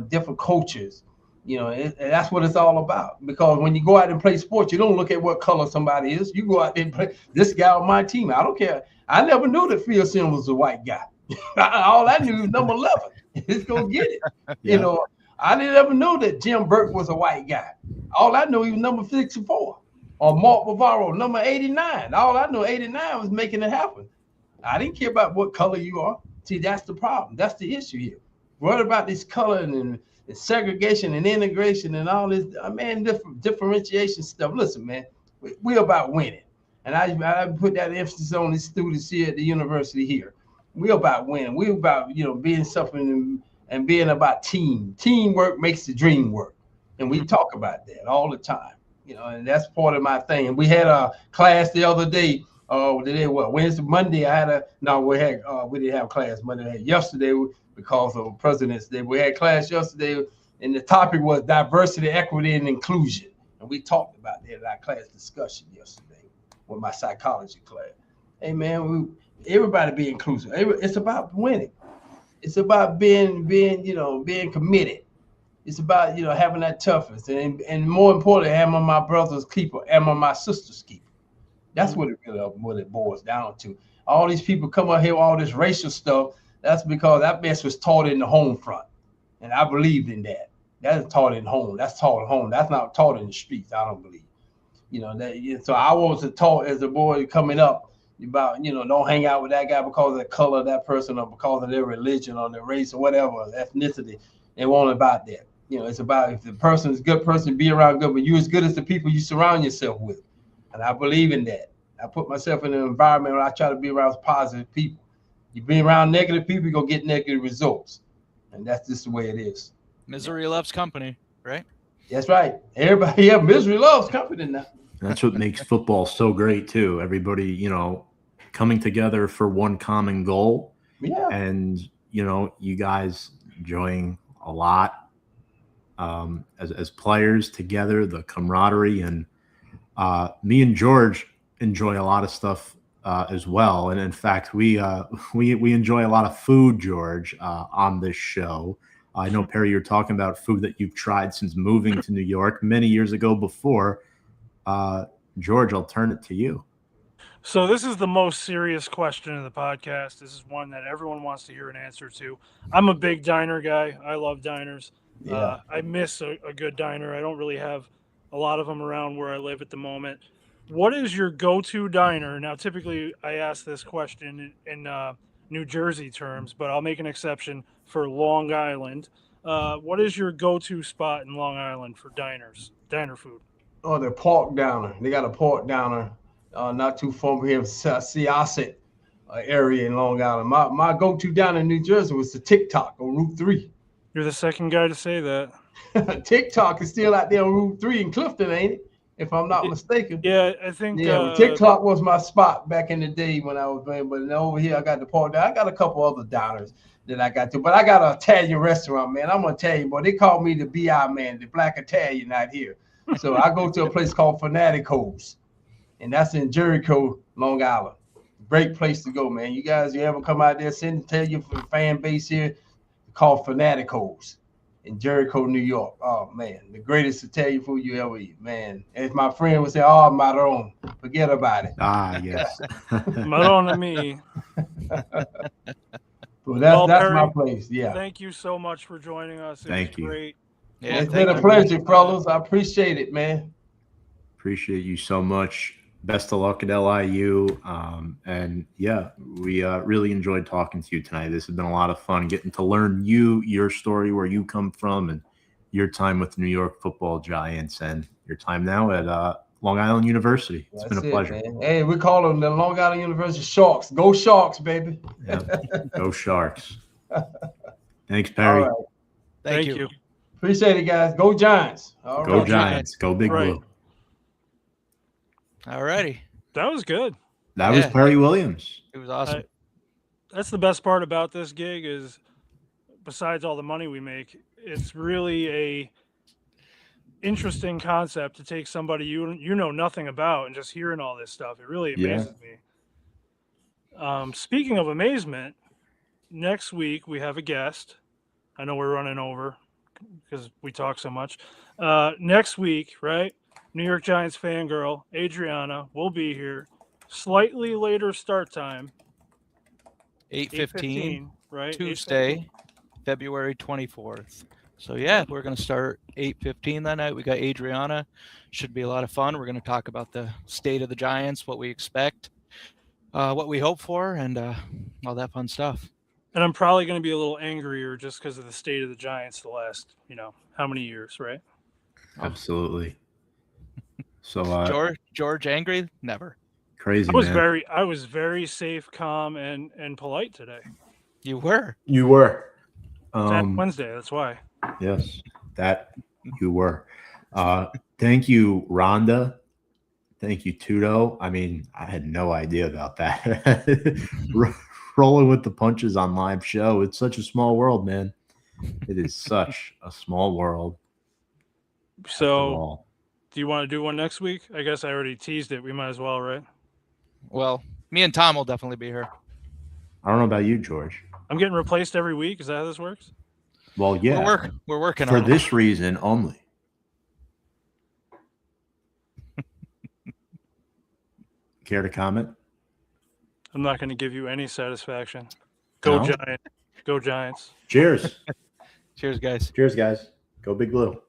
different cultures. That's what it's all about. Because when you go out and play sports, you don't look at what color somebody is. You go out there and play. This guy on my team, I don't care. I never knew that Phil Simms was a white guy. All I knew was number 11. He's gonna get it. Yeah. I didn't ever know that Jim Burke was a white guy. All I knew he was number 64. Or Mark Bavaro, number 89. All I knew 89 was making it happen. I didn't care about what color you are. See, that's the problem. That's the issue here. What about this color and segregation and integration and all this, differentiation stuff? Listen, man, we're about winning. And I put that emphasis on these students here at the university here. We're about winning. We're about, being something and being about team. Teamwork makes the dream work. And we talk about that all the time, and that's part of my thing. And we had a class the other day. Wednesday, Monday, we didn't have class Monday. Yesterday, because of President's Day, we had class yesterday, and the topic was diversity, equity, and inclusion. And we talked about that in our class discussion yesterday with my psychology class. Hey, man, everybody be inclusive. It's about winning. It's about being committed. It's about, having that toughness. And more importantly, am I my brother's keeper? Am I my sister's keeper? That's what it boils down to. All these people come up here with all this racial stuff. That's because that mess was taught in the home front. And I believed in that. That is taught in home. That's taught at home. That's not taught in the streets, I don't believe. So I was taught as a boy coming up about, don't hang out with that guy because of the color of that person or because of their religion or their race or whatever, ethnicity. It wasn't about that. It's about if the person is a good person, be around good, but you're as good as the people you surround yourself with. And I believe in that. I put myself in an environment where I try to be around positive people. You be around negative people, you're going to get negative results. And that's just the way it is. Misery loves company, right? That's right. Everybody, misery loves company now. That's what makes football so great, too. Everybody, coming together for one common goal. Yeah. And, you guys enjoying a lot as players together, the camaraderie. And me and George enjoy a lot of stuff as well. And in fact, we enjoy a lot of food, George, on this show. I know, Perry, you're talking about food that you've tried since moving to New York many years ago before. George, I'll turn it to you. So this is the most serious question in the podcast. This is one that everyone wants to hear an answer to. I'm a big diner guy. I love diners. Yeah. I miss a good diner. I don't really have a lot of them around where I live at the moment. What is your go-to diner? Now, typically I ask this question in New Jersey terms, but I'll make an exception for Long Island. What is your go-to spot in Long Island for diner food? Oh, the pork downer. They got a pork downer not too far from here, Syosset area in Long Island. My go-to diner in New Jersey was the TikTok on Route 3. You're the second guy to say that. TikTok is still out there on Route 3 in Clifton, ain't it? If I'm not mistaken. Yeah, I think. Yeah, TikTok was my spot back in the day when I was playing. But over here, I got the pork diner. I got a couple other diners that I got to. But I got an Italian restaurant, man. I'm an Italian boy. They call me the BI man, the black Italian out here. So I go to a place called Fanatico's. And that's in Jericho, Long Island. Great place to go, man. You ever come out there, tell your fan base here, called Fanaticos in Jericho, New York. Oh man, the greatest Italian food you ever eat, man. As my friend would say, "Oh, Maron, forget about it." Ah, yes. Madonna me. Well, Well, that's Perry, my place. Yeah. Thank you so much for joining us. It Thank was you. great. Yeah, It's thank been a you. pleasure, fellas. I appreciate it, man. Appreciate you so much. Best of luck at LIU. And yeah, we really enjoyed talking to you tonight. This has been a lot of fun getting to learn your story, where you come from, and your time with the New York Football Giants, and your time now at Long Island University. It's been a pleasure. Man. Hey, we call them the Long Island University Sharks. Go Sharks, baby. Yeah. Go Sharks. Thanks, All Perry. right. Thank you. Appreciate it, guys. Go Giants. All Go right. Giants. Go Big Right. Blue. All righty. That was good. That was Yeah. Perry Williams. It was awesome. That's the best part about this gig is, besides all the money we make, it's really a interesting concept to take somebody you know nothing about and just hearing all this stuff. It really amazes me. Speaking of amazement, next week we have a guest. I know we're running over because we talk so much. Next week, right? New York Giants fangirl Adriana will be here. Slightly later start time. 8:15, right? Tuesday, February 24th. So yeah, we're going to start 8:15 that night. We got Adriana. Should be a lot of fun. We're going to talk about the state of the Giants, what we expect, what we hope for, and all that fun stuff. And I'm probably going to be a little angrier just because of the state of the Giants the last, how many years, right? Absolutely. So George angry? Never. crazy. I was very safe, calm, and polite today. You were. You were. It's Wednesday, that's why. Yes, that you were. Thank you, Rhonda. Thank you, Tudo. I mean, I had no idea about that. Rolling with the punches on live show. It's such a small world, man. It is such a small world. So, do you want to do one next week? I guess I already teased it. We might as well, right? Well, me and Tom will definitely be here. I don't know about you, George. I'm getting replaced every week. Is that how this works? Well, yeah. We're working for on this reason only. Care to comment? I'm not going to give you any satisfaction. Go No? Giants. Go Giants. Cheers. Cheers, guys. Cheers, guys. Go Big Blue.